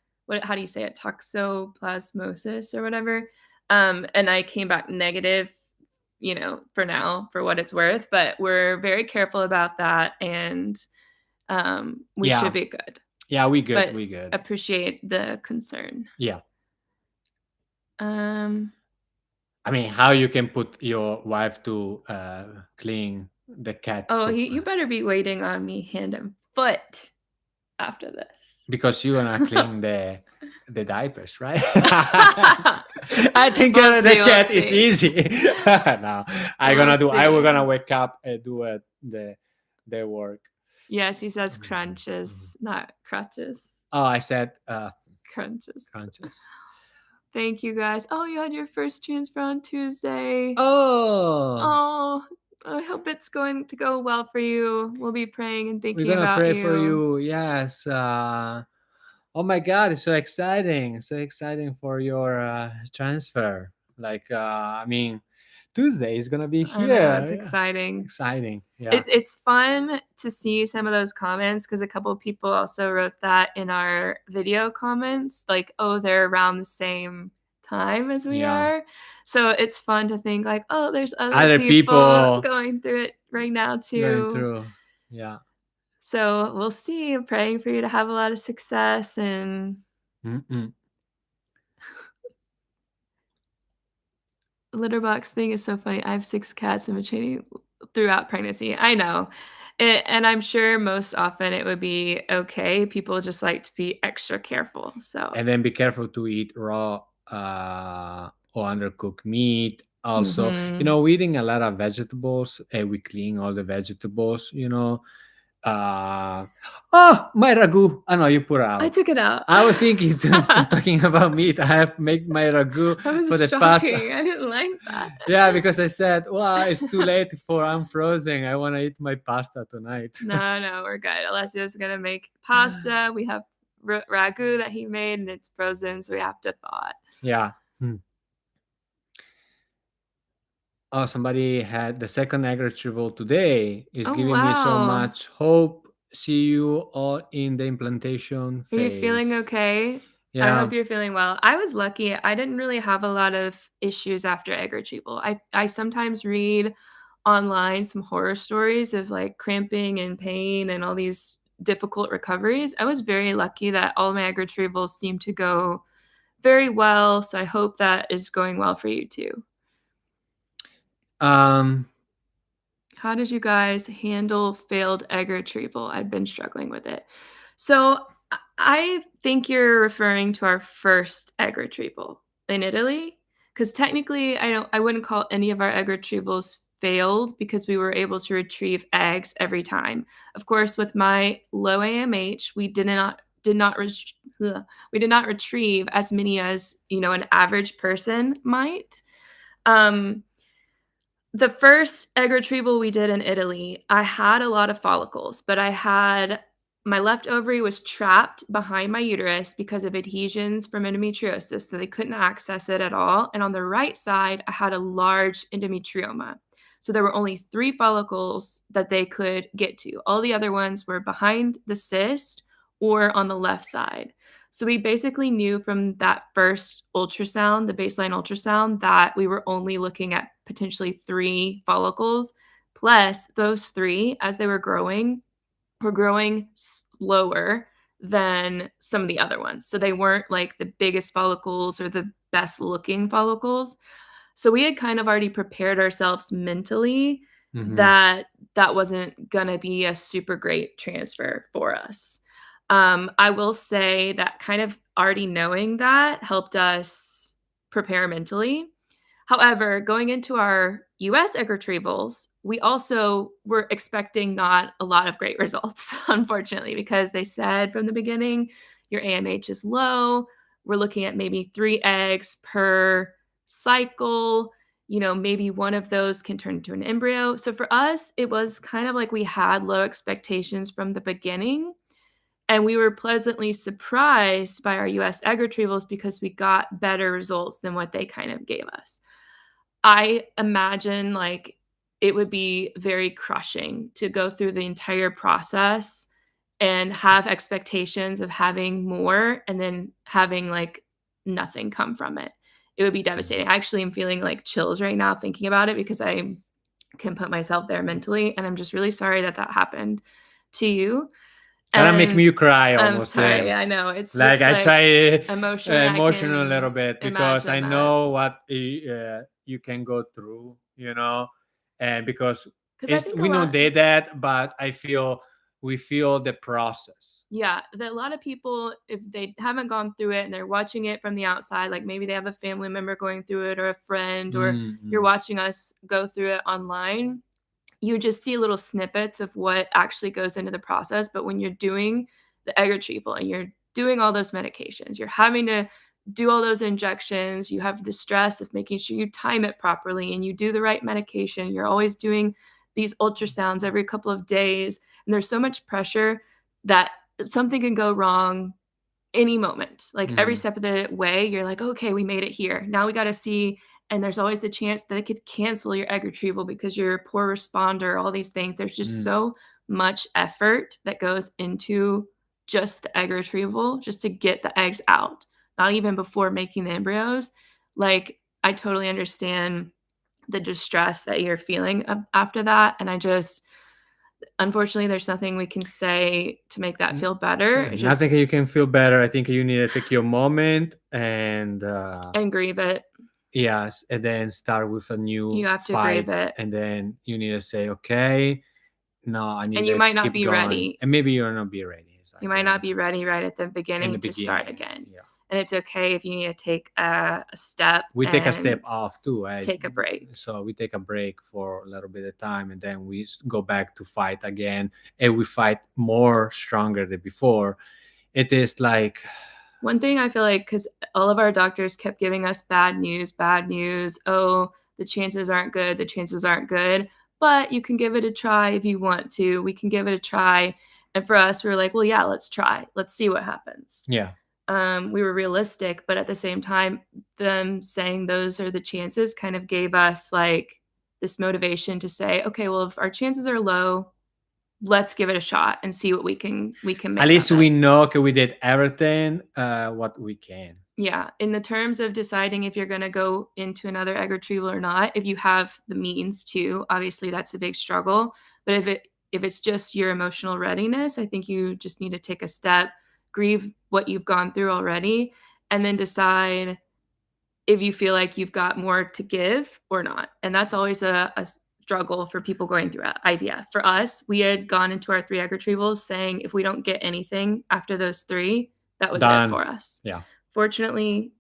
how do you say it, toxoplasmosis or whatever, and I came back negative, for now, for what it's worth, but we're very careful about that, and we should Yeah. be good. Yeah, we good. But We good. appreciate the concern. Yeah. Um, I mean, how you can put your wife to clean the cat oh, poop? you better be waiting on me hand and foot after this. Because you're gonna clean the diapers, right? I think We'll the see, we'll cat is see. easy. No, I We'll we're gonna see. wake up and do the work. Yes, he says crunches, not crutches. Oh, I said Crunches. crunches. Thank you guys. Oh, you had your first transfer on Tuesday. Oh, Oh, I hope it's going to go well for you. We'll be praying and we're thinking gonna about pray for you. you. Yes. Oh my God, it's so exciting! So exciting for your transfer. Like, I mean, Tuesday is gonna be I know, it's here. Yeah. exciting. Exciting. Yeah. It's fun to see some of those comments because a couple of people also wrote that in our video comments, like, oh, they're around the same time as we Yeah. are. So it's fun to think like, oh, there's other Other people people going through it right now going too. through. Yeah. So we'll see. I'm praying for you to have a lot of success. And Mm-mm. litter box thing is so funny. I have 6 cats and been training throughout pregnancy. I know. And I'm sure most often it would be okay. People just like to be extra careful. So, And then be careful to eat raw or undercooked meat. Also, mhm. we're eating a lot of vegetables and we clean all the vegetables. Uh, oh, my ragu. I know you put I out. took it out. I was thinking talking about meat. I have made my ragu That was for the pasta. shocking. I didn't like that. Yeah, because I said, well, it's too late for unfrozen. I want to eat my pasta tonight. No, we're good. Alessio's gonna make pasta. We have ragu that he made, and it's frozen, so we have to thaw it. Yeah. Oh, somebody had the second egg retrieval today. Is Oh giving me so wow. much hope. See you all in the implantation Are you feeling phase. okay? I Yeah. hope you're feeling well. I was lucky. I didn't really have a lot of issues after egg retrieval. I sometimes read online some horror stories of like cramping and pain and all these difficult recoveries. I was very lucky that all my egg retrievals seemed to go very well. So I hope that is going well for you too. Um. How did you guys handle failed egg retrieval? I've been struggling with it. So I think you're referring to our first egg retrieval in Italy, because technically I wouldn't call any of our egg retrievals failed because we were able to retrieve eggs every time. Of course, with my low AMH, we did not retrieve as many as an average person might. The first egg retrieval we did in Italy, I had a lot of follicles, but my left ovary was trapped behind my uterus because of adhesions from endometriosis, so they couldn't access it at all. And on the right side, I had a large endometrioma. So there were only 3 follicles that they could get to. All the other ones were behind the cyst or on the left side. So we basically knew from that first ultrasound, the baseline ultrasound, that we were only looking at potentially 3 follicles. Plus, those 3, as they were growing slower than some of the other ones. So they weren't like the biggest follicles or the best looking follicles. So we had kind of already prepared ourselves mentally that that wasn't going to be a super great transfer for us. I will say that kind of already knowing that helped us prepare mentally. However, going into our US egg retrievals, we also were expecting not a lot of great results, unfortunately, because they said from the beginning, your AMH is low. We're looking at maybe 3 eggs per cycle. Maybe one of those can turn into an embryo. So for us, it was kind of like we had low expectations from the beginning. And we were pleasantly surprised by our US egg retrievals because we got better results than what they kind of gave us. I imagine like it would be very crushing to go through the entire process and have expectations of having more and then having like nothing come from it. It would be devastating. I actually am feeling like chills right now thinking about it because I can put myself there mentally. And I'm just really sorry that happened to you. Kinda make me cry I'm almost. sorry. I know. It's Like just I try emotionally, I emotional a can little bit because I imagine that. know what you can go through, and because Because I think we know they that, but we feel the process. Yeah, that a lot of people, if they haven't gone through it and they're watching it from the outside, like maybe they have a family member going through it or a friend, or you're watching us go through it online, you just see little snippets of what actually goes into the process. But when you're doing the egg retrieval and you're doing all those medications, you're having to do all those injections, you have the stress of making sure you time it properly and you do the right medication. You're always doing these ultrasounds every couple of days. And there's so much pressure that something can go wrong any moment. Like every step of the way, you're like, okay, we made it here. Now we got to see. And there's always the chance that it could cancel your egg retrieval because you're a poor responder, all these things. There's just so much effort that goes into just the egg retrieval, just to get the eggs out, not even before making the embryos. Like, I totally understand the distress that you're feeling after that. And unfortunately, there's nothing we can say to make that feel better. Nothing you can feel better. I think you need to take your moment and grieve it. Yes, and then start with a new You have to fight, grieve it. and then you need to say, okay, no, I need And to you might not keep be going. ready. And maybe you're not be ready. You might not be ready right at the beginning to start again. Yeah. And it's okay if you need to take a step. We take a step off too. Take a break. So we take a break for a little bit of time, and then we go back to fight again, and we fight more stronger than before. It is like one thing I feel like, because all of our doctors kept giving us bad news. Oh, the chances aren't good. The chances aren't good. But you can give it a try if you want to. We can give it a try. And for us, we were like, well, yeah, let's try. Let's see what happens. Yeah. We were realistic, but at the same time, them saying those are the chances kind of gave us like this motivation to say, okay, well, if our chances are low, let's give it a shot and see what we can make. At least we know we did everything what we can. Yeah. In the terms of deciding if you're going to go into another egg retrieval or not, if you have the means to, obviously that's a big struggle. But if it's just your emotional readiness, I think you just need to take a step, grieve what you've gone through already, and then decide if you feel like you've got more to give or not. And that's always a struggle for people going through IVF. For us, we had gone into our 3 egg retrievals saying if we don't get anything after those 3, that was it for us. Yeah. Fortunately,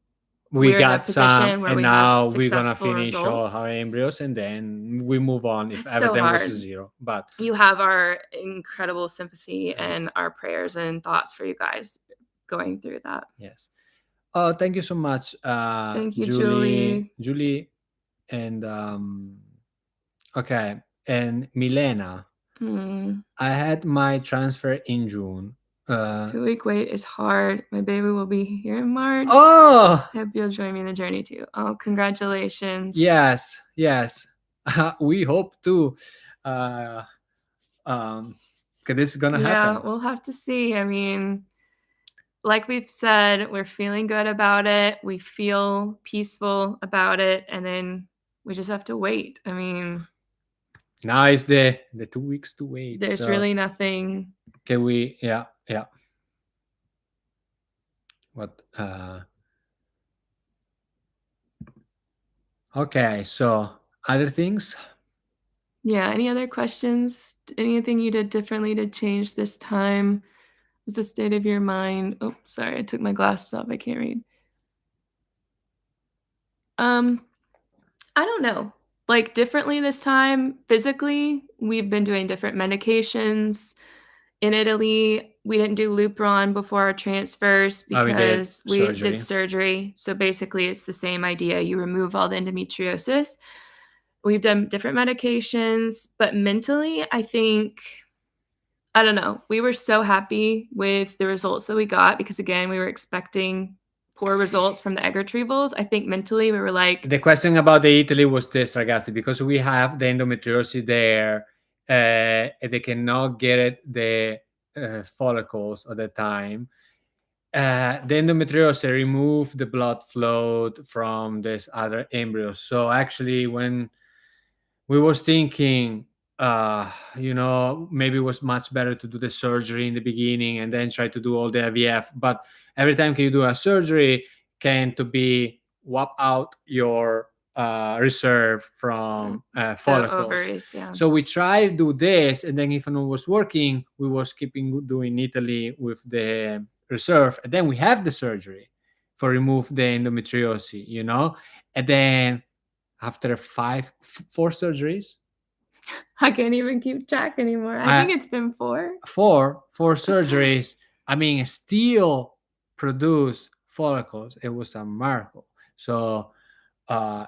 we got some, and now we're gonna finish all our embryos, and then we move on if everything was 0. But you have our incredible sympathy and our prayers and thoughts for you guys going through that. Yes. Thank you so much. Thank you, Julie, and okay, and Milena. I had my transfer in June. 2-week wait is hard. My baby will be here in March. Oh, I hope you'll join me in the journey too. Oh, congratulations. Yes. We hope to. This is gonna happen. Yeah, we'll have to see. I mean, like we've said, we're feeling good about it. We feel peaceful about it, and then we just have to wait. I mean, now is the 2 weeks to wait. There's really nothing. Can we? Yeah. What? Okay. So other things. Yeah. Any other questions? Anything you did differently to change this time? Was the state of your mind? Oh, sorry. I took my glasses off. I can't read. I don't know. Like, differently this time, physically, we've been doing different medications. In Italy, we didn't do Lupron before our transfers We did because we did surgery. surgery. So basically, it's the same idea. You remove all the endometriosis. We've done different medications, but mentally, I think, I don't know. We were so happy with the results that we got because, again, we were expecting poor results from the egg retrievals. I think mentally, we were like, The question about the Italy was this, ragazzi, because we have the endometriosis there, and they cannot get it, the follicles at the time. The endometriosis remove the blood flow from this other embryos. So actually, when we was thinking, maybe it was much better to do the surgery in the beginning and then try to do all the IVF. But every time you do a surgery, can to be wipe out your reserve from the follicles. ovaries. Yeah. So we try to do this, and then if it was working, we was keeping doing Italy with the reserve, and then we have the surgery for remove the endometriosis, and then after four surgeries, I can't even keep track anymore. I think it's been 4. four surgeries, still produce follicles. It was a miracle. So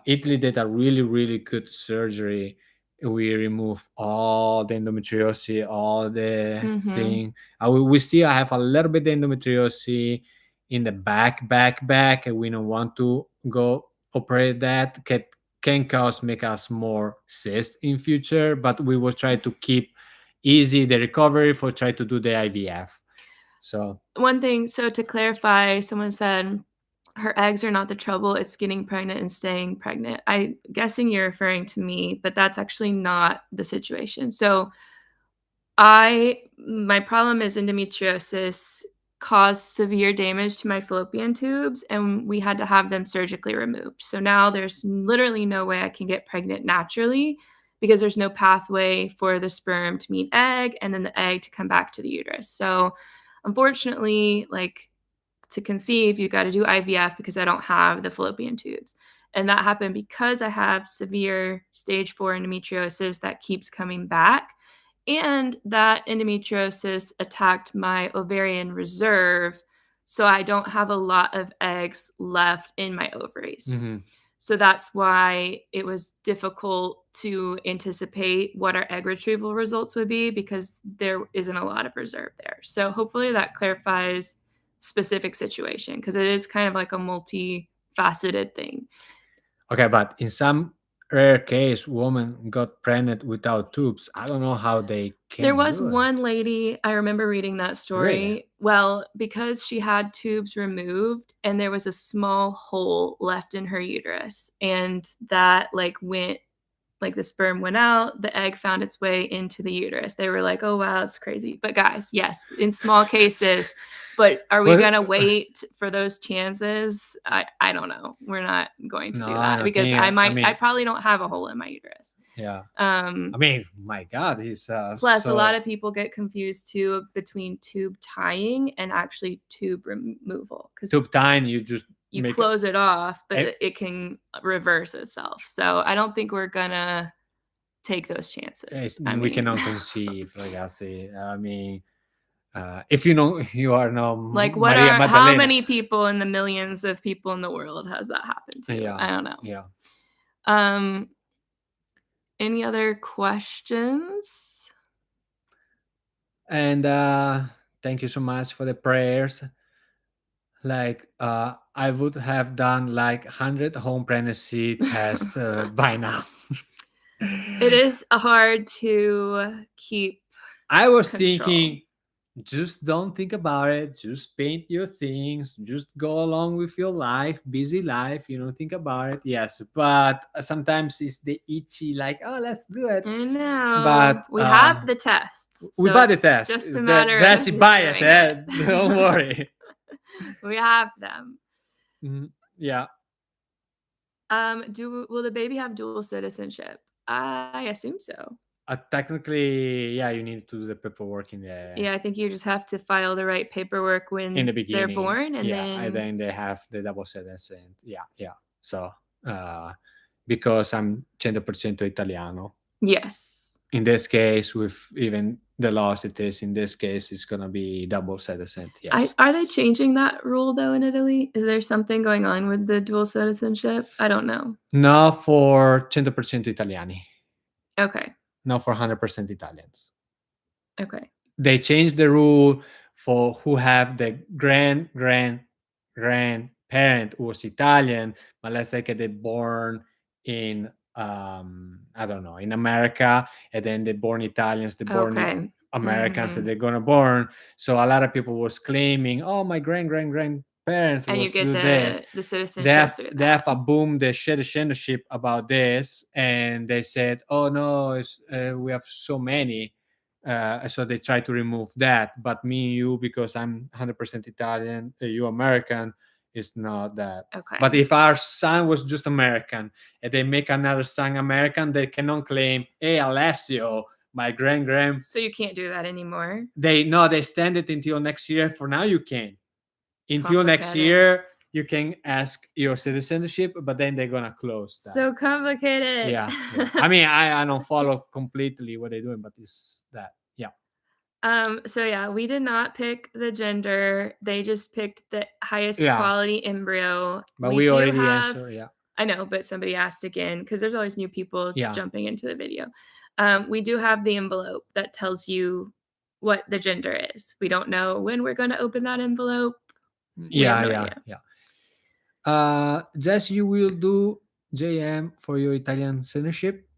Italy did a really, really good surgery. We removed all the endometriosis, all the thing. We still have a little bit of endometriosis in the back, and we don't want to go operate that. Can cause make us more cyst in future, but we will try to keep easy the recovery for try to do the IVF. So One thing, so to clarify, someone said her eggs are not the trouble, it's getting pregnant and staying pregnant. I'm guessing you're referring to me, but that's actually not the situation. So my problem is endometriosis caused severe damage to my fallopian tubes, and we had to have them surgically removed. So now there's literally no way I can get pregnant naturally because there's no pathway for the sperm to meet egg and then the egg to come back to the uterus. So unfortunately, like, to conceive, you've got to do IVF because I don't have the fallopian tubes. And that happened because I have severe stage 4 endometriosis that keeps coming back. And that endometriosis attacked my ovarian reserve. So I don't have a lot of eggs left in my ovaries. So that's why it was difficult to anticipate what our egg retrieval results would be because there isn't a lot of reserve there. So hopefully that clarifies specific situation because it is kind of like a multifaceted thing. okay, but in some rare case, woman got pregnant without tubes. I don't know how they can. There was do it. one lady, I remember reading that story. Really? Well, because she had tubes removed and there was a small hole left in her uterus, and that went, like, the sperm went out, the egg found its way into the uterus. They were like, "Oh wow, it's crazy." But guys, yes, in small cases. But are we gonna wait for those chances? I don't know. We're not going to do that because I probably don't have a hole in my uterus. Yeah. Um, My God, he's plus, a lot of people get confused too between tube tying and actually tube removal because tube tying, you just close it off, but it can reverse itself. So I don't think we're gonna take those chances. We cannot conceive, ragazzi. If you are no like, Maria Maddalena. how many people in the millions of people in the world has that happened to? Yeah, I don't know. Yeah. Any other questions? And thank you so much for the prayers. I would have done 100 home pregnancy tests by now. It is hard to keep. I was thinking, just don't think about it. Just paint your things. Just go along with your life, busy life. Think about it. Yes, but sometimes it's the itchy, oh, let's do it. I know. But we have the tests. We bought the test. Just a matter Jessi, of buy it. Don't worry. We have them. Yeah. Will the baby have dual citizenship? I assume so. Technically, yeah, you need to do the paperwork in the. Yeah, I think you just have to file the right paperwork when in the beginning they're born, and then they have the double citizenship. Yeah. So because I'm 100% Italiano. Yes. In this case, with even the laws it is, in this case, it's going to be double citizen. Yes. Are they changing that rule though in Italy? Is there something going on with the dual citizenship? I don't know. No for 100% Italiani. Okay. No for 100% Italians. Okay. They changed the rule for who have the grandparent who was Italian, but let's say they born in I don't know, in America, and then they born Italians, they born Okay. Americans that Mhm. they're gonna born. So a lot of people was claiming, oh, my grandparents And you was get do this. the citizenship through They have that. a boom the citizenship about this, and they said, oh no, we have so many. So they try to remove that, but me and you, because I'm 100% Italian, you American, it's not that. Okay. But if our son was just American and they make another son American, they cannot claim, hey, Alessio, my grand. So you can't do that anymore? They stand it until next year. For now, you can. Until next Complicated. year, you can ask your citizenship, but then they're gonna close that. So complicated. Yeah. I mean, I don't follow completely what they're doing, but it's that. Yeah. So yeah, we did not pick the gender. They just picked the highest Yeah. quality embryo. But we do already have, answered. Yeah. I know, but somebody asked again because there's always new people Yeah. jumping into the video. We do have the envelope that tells you what the gender is. We don't know when we're going to open that envelope. We have no idea. Jess, you will do JM for your Italian citizenship.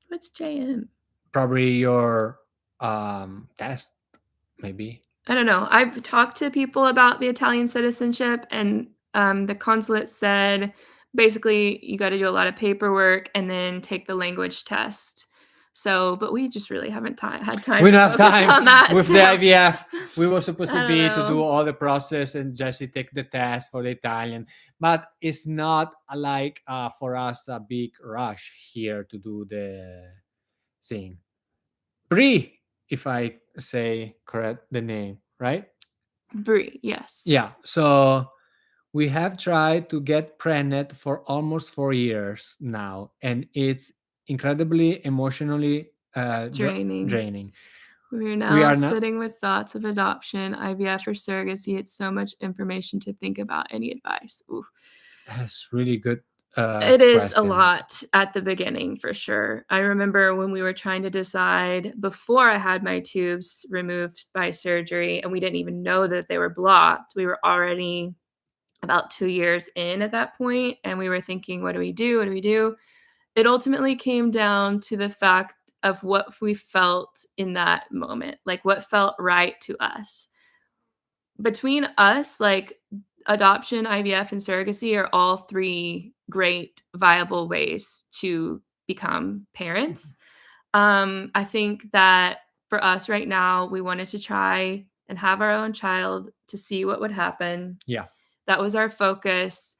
What's JM? Probably your test, maybe. I don't know. I've talked to people about the Italian citizenship, and the consulate said basically you got to do a lot of paperwork and then take the language test. So, but we just really haven't had time. We to don't have focus time on that, with so. the IVF. We were supposed I to don't be to know. do all the process and Jessi take the test for the Italian, but it's not like for us a big rush here to do the thing. Brie, if I say correct the name, right? Brie, yes. Yeah. So we have tried to get pregnant for almost 4 years now, and it's incredibly emotionally draining. We're now We are not. sitting with thoughts of adoption, IVF, or surrogacy. It's so much information to think about. Any advice? Ooh. That's really good. It is question. a lot at the beginning, for sure. I remember when we were trying to decide before I had my tubes removed by surgery, and we didn't even know that they were blocked. We were already about 2 years in at that point, and we were thinking, what do we do? What do we do? It ultimately came down to the fact of what we felt in that moment, like what felt right to us. Between us, like adoption, IVF, and surrogacy are all three great, viable ways to become parents. I think that for us right now, we wanted to try and have our own child to see what would happen. Yeah. That was our focus.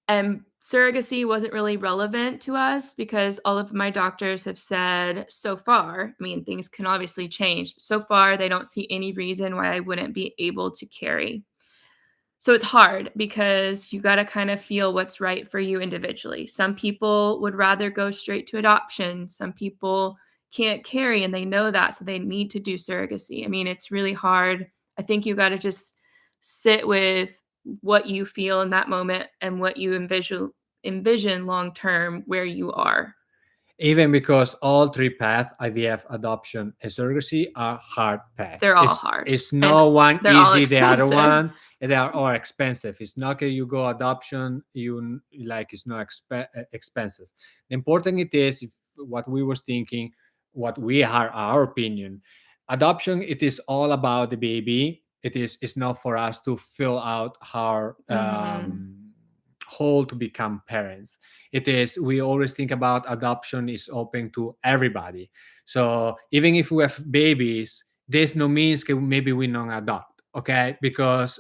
And surrogacy wasn't really relevant to us because all of my doctors have said so far, I mean, things can obviously change. But so far, they don't see any reason why I wouldn't be able to carry. So it's hard because you got to kind of feel what's right for you individually. Some people would rather go straight to adoption. Some people can't carry and they know that, so they need to do surrogacy. I mean, it's really hard. I think you got to just sit with what you feel in that moment and what you envision long term where you are. Even because all three paths, IVF, adoption, and surrogacy, are hard paths. They're all hard. It's no one they're all easy, the other expensive. one, and they are all expensive. It's not that you go adoption, you like it's not expensive. The important it is, if what we was thinking, what we are, our opinion. Adoption, it is all about the baby. It's not for us to fill out our whole to become parents. It is, we always think about adoption is open to everybody. So even if we have babies, there's no means that maybe we don't adopt, okay? Because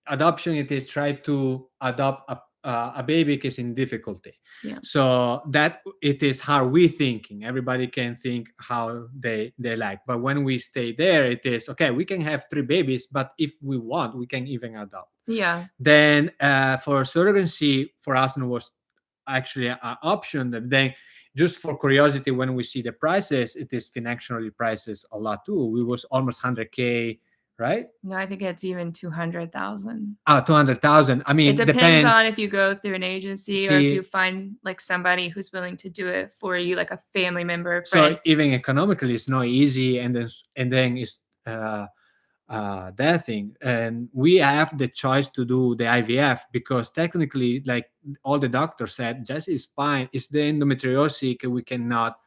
adoption, it is try to adopt a baby is in difficulty. Yeah. So that it is how we thinking. Everybody can think how they like, but when we stay there, it is okay, we can have 3 babies, but if we want, we can even adopt. Yeah. Then for surrogacy, for us, it was actually an option. And then just for curiosity, when we see the prices, it is financially prices a lot too. We was almost 100K, right? No, I think it's even 200,000. 200,000. I It mean, depends depends. on if you go through an agency or if you See, find like somebody who's willing to do it for you, like a family member, a so friend. even economically, it's not easy, and then it's that thing. And we have the choice to do the IVF because technically, like all the doctors said, Jessi is fine. It's the endometriosis we cannot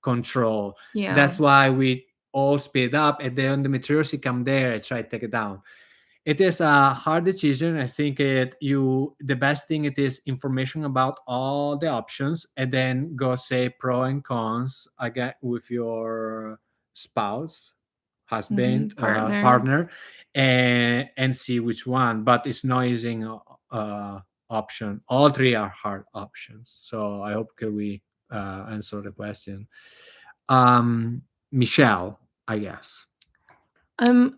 control. Yeah. That's why we all speed up, and the endometriosis come there and try to take it down. It is a hard decision. I think the best thing it is information about all the options, and then go say pro and cons again with your spouse, husband, Partner. partner, and see which one. But it's not using option. All three are hard options. So I hope can we answer the question. Michelle, I guess.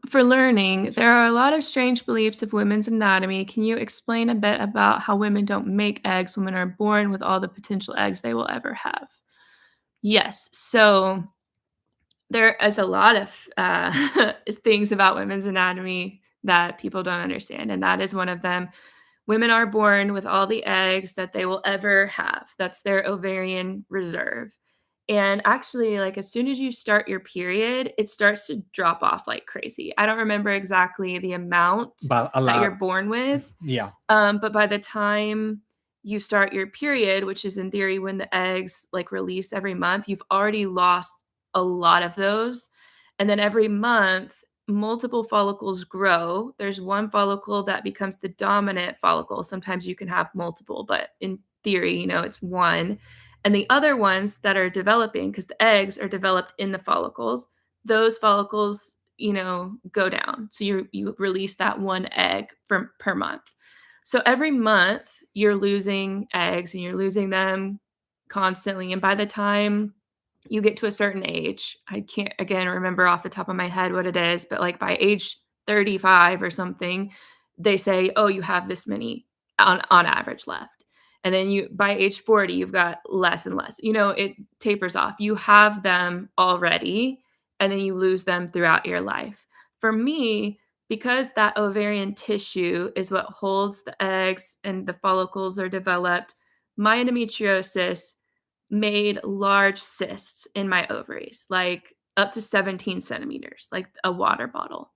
For learning, there are a lot of strange beliefs of women's anatomy. Can you explain a bit about how women don't make eggs? Women are born with all the potential eggs they will ever have. Yes. So there is a lot of things about women's anatomy that people don't understand, and that is one of them. Women are born with all the eggs that they will ever have. That's their ovarian reserve. And actually, like as soon as you start your period, it starts to drop off like crazy. I don't remember exactly the amount But a that you're lot. born with, Yeah. but by the time you start your period, which is in theory when the eggs like release every month, you've already lost a lot of those. And then every month, multiple follicles grow. There's one follicle that becomes the dominant follicle. Sometimes you can have multiple, but in theory, it's one. And the other ones that are developing, because the eggs are developed in the follicles, those follicles, go down. So you release that one egg per month. So every month you're losing eggs and you're losing them constantly. And by the time you get to a certain age, I can't again remember off the top of my head what it is, but like by age 35 or something, they say, oh, you have this many on average left. And then you by age 40, you've got less and less. It tapers off. You have them already, and then you lose them throughout your life. For me, because that ovarian tissue is what holds the eggs and the follicles are developed, my endometriosis made large cysts in my ovaries, like up to 17 centimeters, like a water bottle.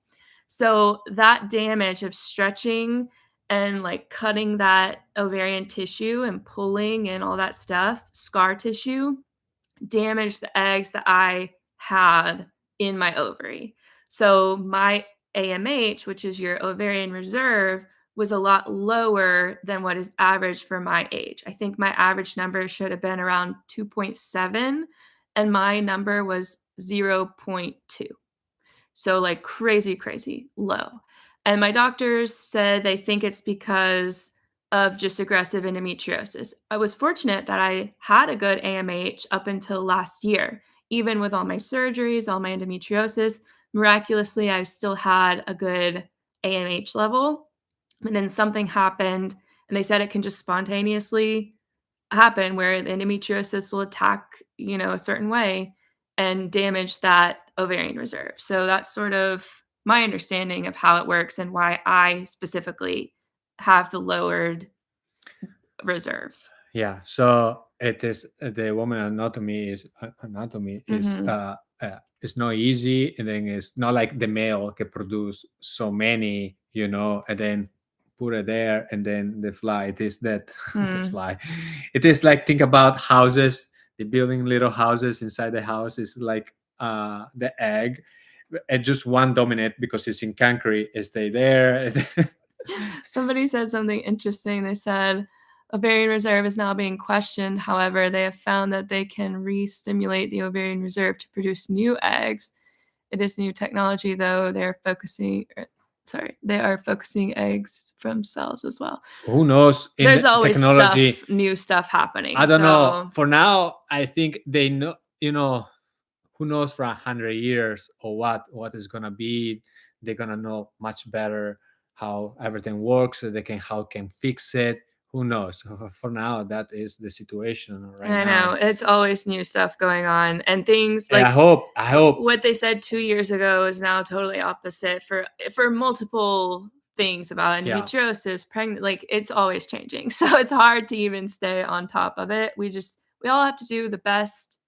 So that damage of stretching and like cutting that ovarian tissue and pulling and all that stuff, scar tissue, damaged the eggs that I had in my ovary. So my AMH, which is your ovarian reserve, was a lot lower than what is average for my age. I think my average number should have been around 2.7, and my number was 0.2. So like crazy, crazy low. And my doctors said they think it's because of just aggressive endometriosis. I was fortunate that I had a good AMH up until last year. Even with all my surgeries, all my endometriosis, miraculously, I still had a good AMH level. And then something happened, and they said it can just spontaneously happen where the endometriosis will attack, a certain way and damage that ovarian reserve. So that's sort of my understanding of how it works and why I specifically have the lowered reserve. Yeah. So it is the woman anatomy Mhm. is not easy, and then it's not like the male can produce so many, and then put it there, and then the fly. It is that the Mm. fly. It is like think about houses. The building little houses inside the house is like the egg, and just one dominate because it's in concrete. Stay there. Somebody said something interesting. They said ovarian reserve is now being questioned. However, they have found that they can re-stimulate the ovarian reserve to produce new eggs. It is new technology, though. They are focusing eggs from cells as well. Who knows in There's the always technology? new stuff happening. I don't know. So For now, I think they know. Who knows for 100 years or what is gonna be? They're gonna know much better how everything works, so they can how can fix it. who knows? For now, that is the situation right I know, now. it's always new stuff going on, and things And like I hope, what they said 2 years ago is now totally opposite for multiple things about yeah, endometriosis, pregnant, like, it's always changing. So it's hard to even stay on top of it. We all have to do the best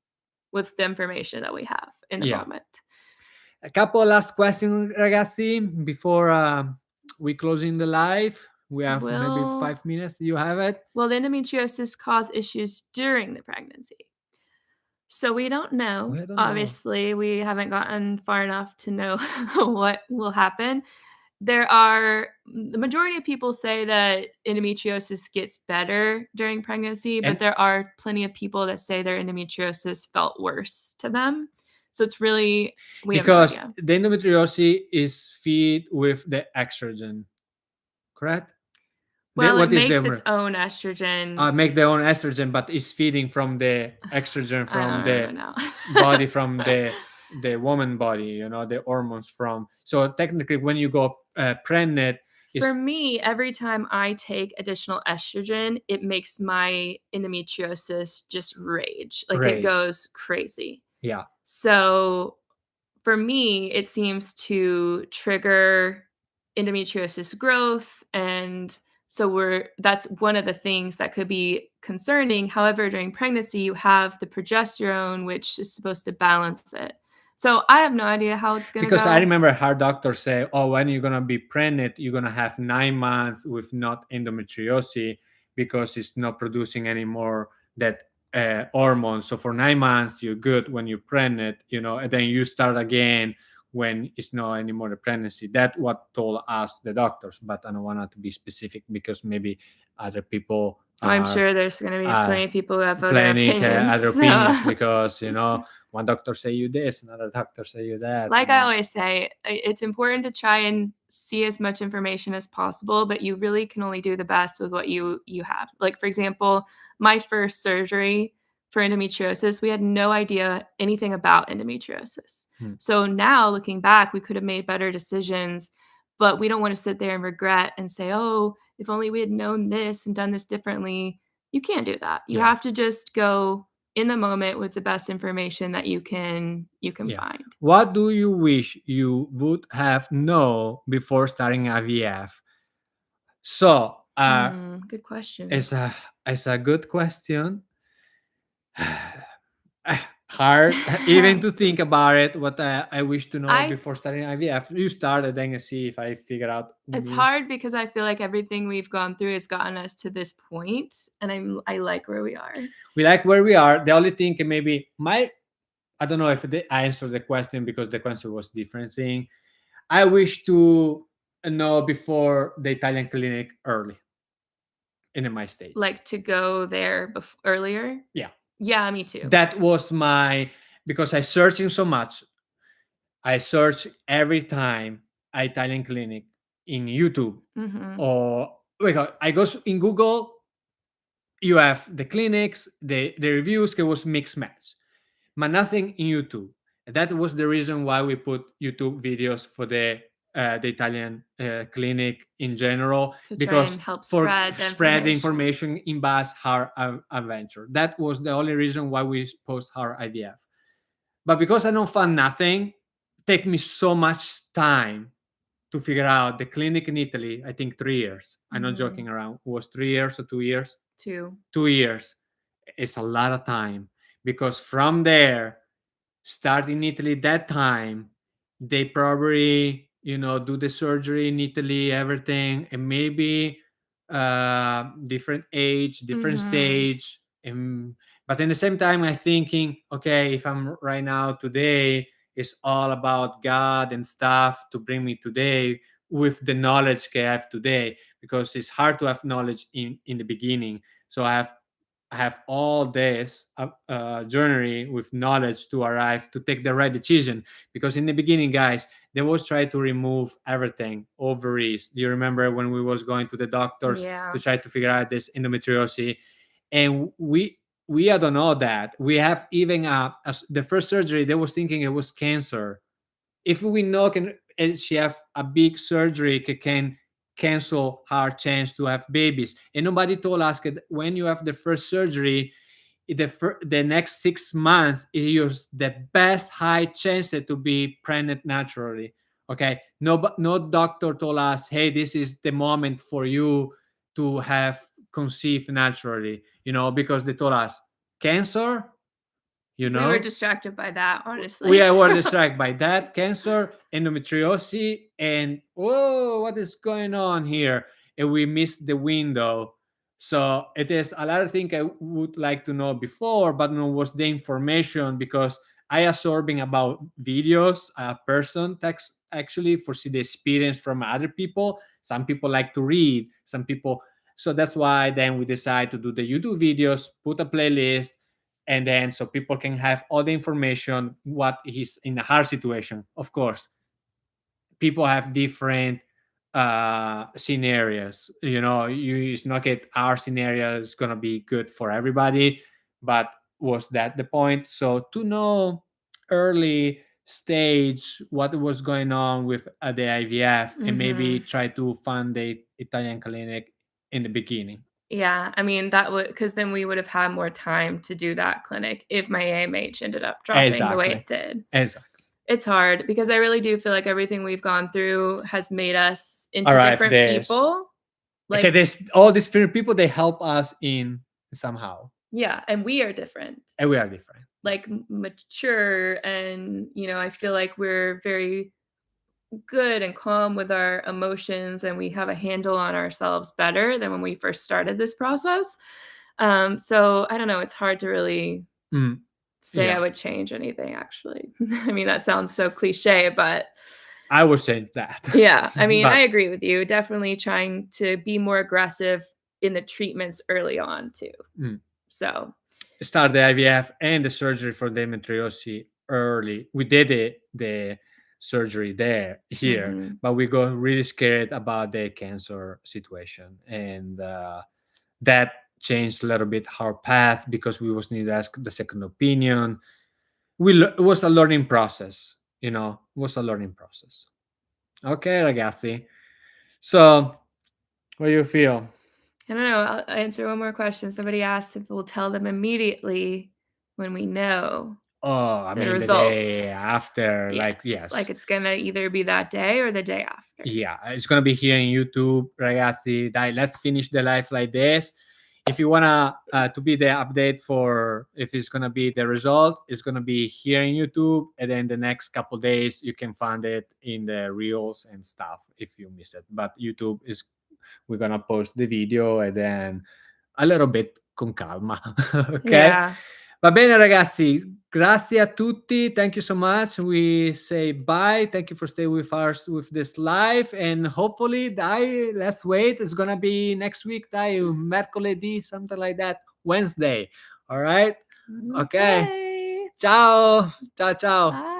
with the information that we have in the yeah. moment. A couple last questions, ragazzi, before we closing the live. We have maybe Will 5 minutes. You have it? will the endometriosis cause issues during the pregnancy? So we don't know. We don't know. Obviously, we haven't gotten far enough to know what will happen. The majority of people say that endometriosis gets better during pregnancy, but And there are plenty of people that say their endometriosis felt worse to them. So it's really, we have no because idea. the endometriosis is feed with the estrogen, correct? Well, it What is makes its the own estrogen. make their own estrogen, but it's feeding from the estrogen I from don't the remember now. body, from the woman body, the hormones from. So technically, when you go pregnant, For it's me, every time I take additional estrogen, it makes my endometriosis just rage. Like it rage. goes crazy. Yeah, So for me, it seems to trigger endometriosis growth. And so that's one of the things that could be concerning. However, during pregnancy, you have the progesterone, which is supposed to balance it. So I have no idea how it's going to because I go. remember her doctor say, "Oh, when you're gonna be pregnant, you're gonna have 9 months with not endometriosis because it's not producing anymore that hormone. So for 9 months, you're good when you're pregnant, and then you start again when it's not anymore the pregnancy." That's what told us the doctors, but I don't want to be specific because maybe other people Oh, I'm are sure there's going to be uh, plenty of people who have other planning opinions. other So opinions because one doctor say you this, another doctor say you that, like and I then always say, it's important to try and see as much information as possible, but you really can only do the best with what you have. Like for example, my first surgery for endometriosis, we had no idea anything about endometriosis. hmm. So now looking back, we could have made better decisions, but we don't want to sit there and regret and say, "Oh, if only we had known this and done this differently." You can't do that. You Yeah, have to just go in the moment with the best information that you can yeah. find. What do you wish you would have known before starting IVF? So, Good question. it's a good question. Hard even to think about it. What I wish to know I before starting IVF. You started, then I see if I figure out. It's hard because I feel like everything we've gone through has gotten us to this point, and I like where we are. We like where we are. The only thing maybe I don't know if I answered the question because the question was different thing. I wish to know before the Italian clinic early in my states. Like to go there earlier. Yeah, Yeah, me too. that was my because I searching so much. I search every time Italian clinic in YouTube Hmm. or I go in Google. You have the clinics, the reviews. It was mixed match, but nothing in YouTube. That was the reason why we put YouTube videos for the Italian clinic in general, To try because and help for spread the spread the information. information in Bass our adventure. That was the only reason why we post our IVF. But because I don't find nothing, take me so much time to figure out the clinic in Italy. I think 3 years. I'm not Hmm. joking around. It was 3 years or 2 years. Two. 2 years. It's a lot of time because from there, start in Italy that time, they probably do the surgery in Italy, everything, and maybe different age, different Hmm. stage. But in the same time, I'm thinking, okay, if I'm right now today, it's all about God and stuff to bring me today with the knowledge I have today, because it's hard to have knowledge in the beginning. So I have all this journey with knowledge to arrive to take the right decision. Because in the beginning, guys, they was try to remove everything, ovaries. Do you remember when we was going to the doctors to Yeah. try to figure out this endometriosis? And we don't know that we have even as the first surgery they was thinking it was cancer. If we know can she have a big surgery can cancel our chance to have babies. And nobody told us that when you have the first surgery, the next 6 months is the best high chance to be pregnant naturally. Okay, no doctor told us, hey, this is the moment for you to have conceived naturally, because they told us cancer, We were distracted by that, honestly. we were distracted by that, cancer, endometriosis, and what is going on here? And we missed the window. So it is a lot of things I would like to know before, but no was the information, because I absorbing about videos, a person text actually for see the experience from other people. Some people like to read, some people. So that's why then we decide to do the YouTube videos, put a playlist, and then so people can have all the information what is in a hard situation. Of course, people have different scenarios. It's not that our scenario is going to be good for everybody, but was that the point? So to know early stage what was going on with the IVF, and maybe try to fund the Italian clinic in the beginning. Yeah, I mean, that would, because then we would have had more time to do that clinic if my AMH ended up dropping the way it did. Exactly. It's hard because I really do feel like everything we've gone through has made us into different people. Like, okay, all these different people, they help us in somehow. Yeah, and we are different. And we are different. Like mature, and I feel like we're very good and calm with our emotions, and we have a handle on ourselves better than when we first started this process. So I don't know, it's hard to really say I would change anything, actually. I mean, that sounds so cliche, but I would say that. Yeah, I mean, I agree with you. Definitely trying to be more aggressive in the treatments early on too. So start the IVF and the surgery for the endometriosis early. We did the surgery here, but we got really scared about the cancer situation, and that changed a little bit our path, because we was need to ask the second opinion. It was a learning process, it was a learning process. Okay, ragazzi. So what do you feel? I don't know. I'll answer one more question. Somebody asked if we'll tell them immediately when we know the results. The day after. Yes. Like it's gonna either be that day or the day after. Yeah, it's gonna be here in YouTube, ragazzi. Let's finish the live like this. If you wanna to be the update for if it's gonna be the result, it's gonna be here in YouTube, and then the next couple days you can find it in the reels and stuff if you miss it. But YouTube we're gonna post the video, and then a little bit con calma. Okay. Yeah. Va bene, ragazzi, grazie a tutti. Thank you so much. We say bye. Thank you for staying with us with this live, and hopefully, let's wait. It's gonna be next week, mercoledì, something like that, Wednesday. All right. Okay. Ciao. Ciao. Ciao. Bye.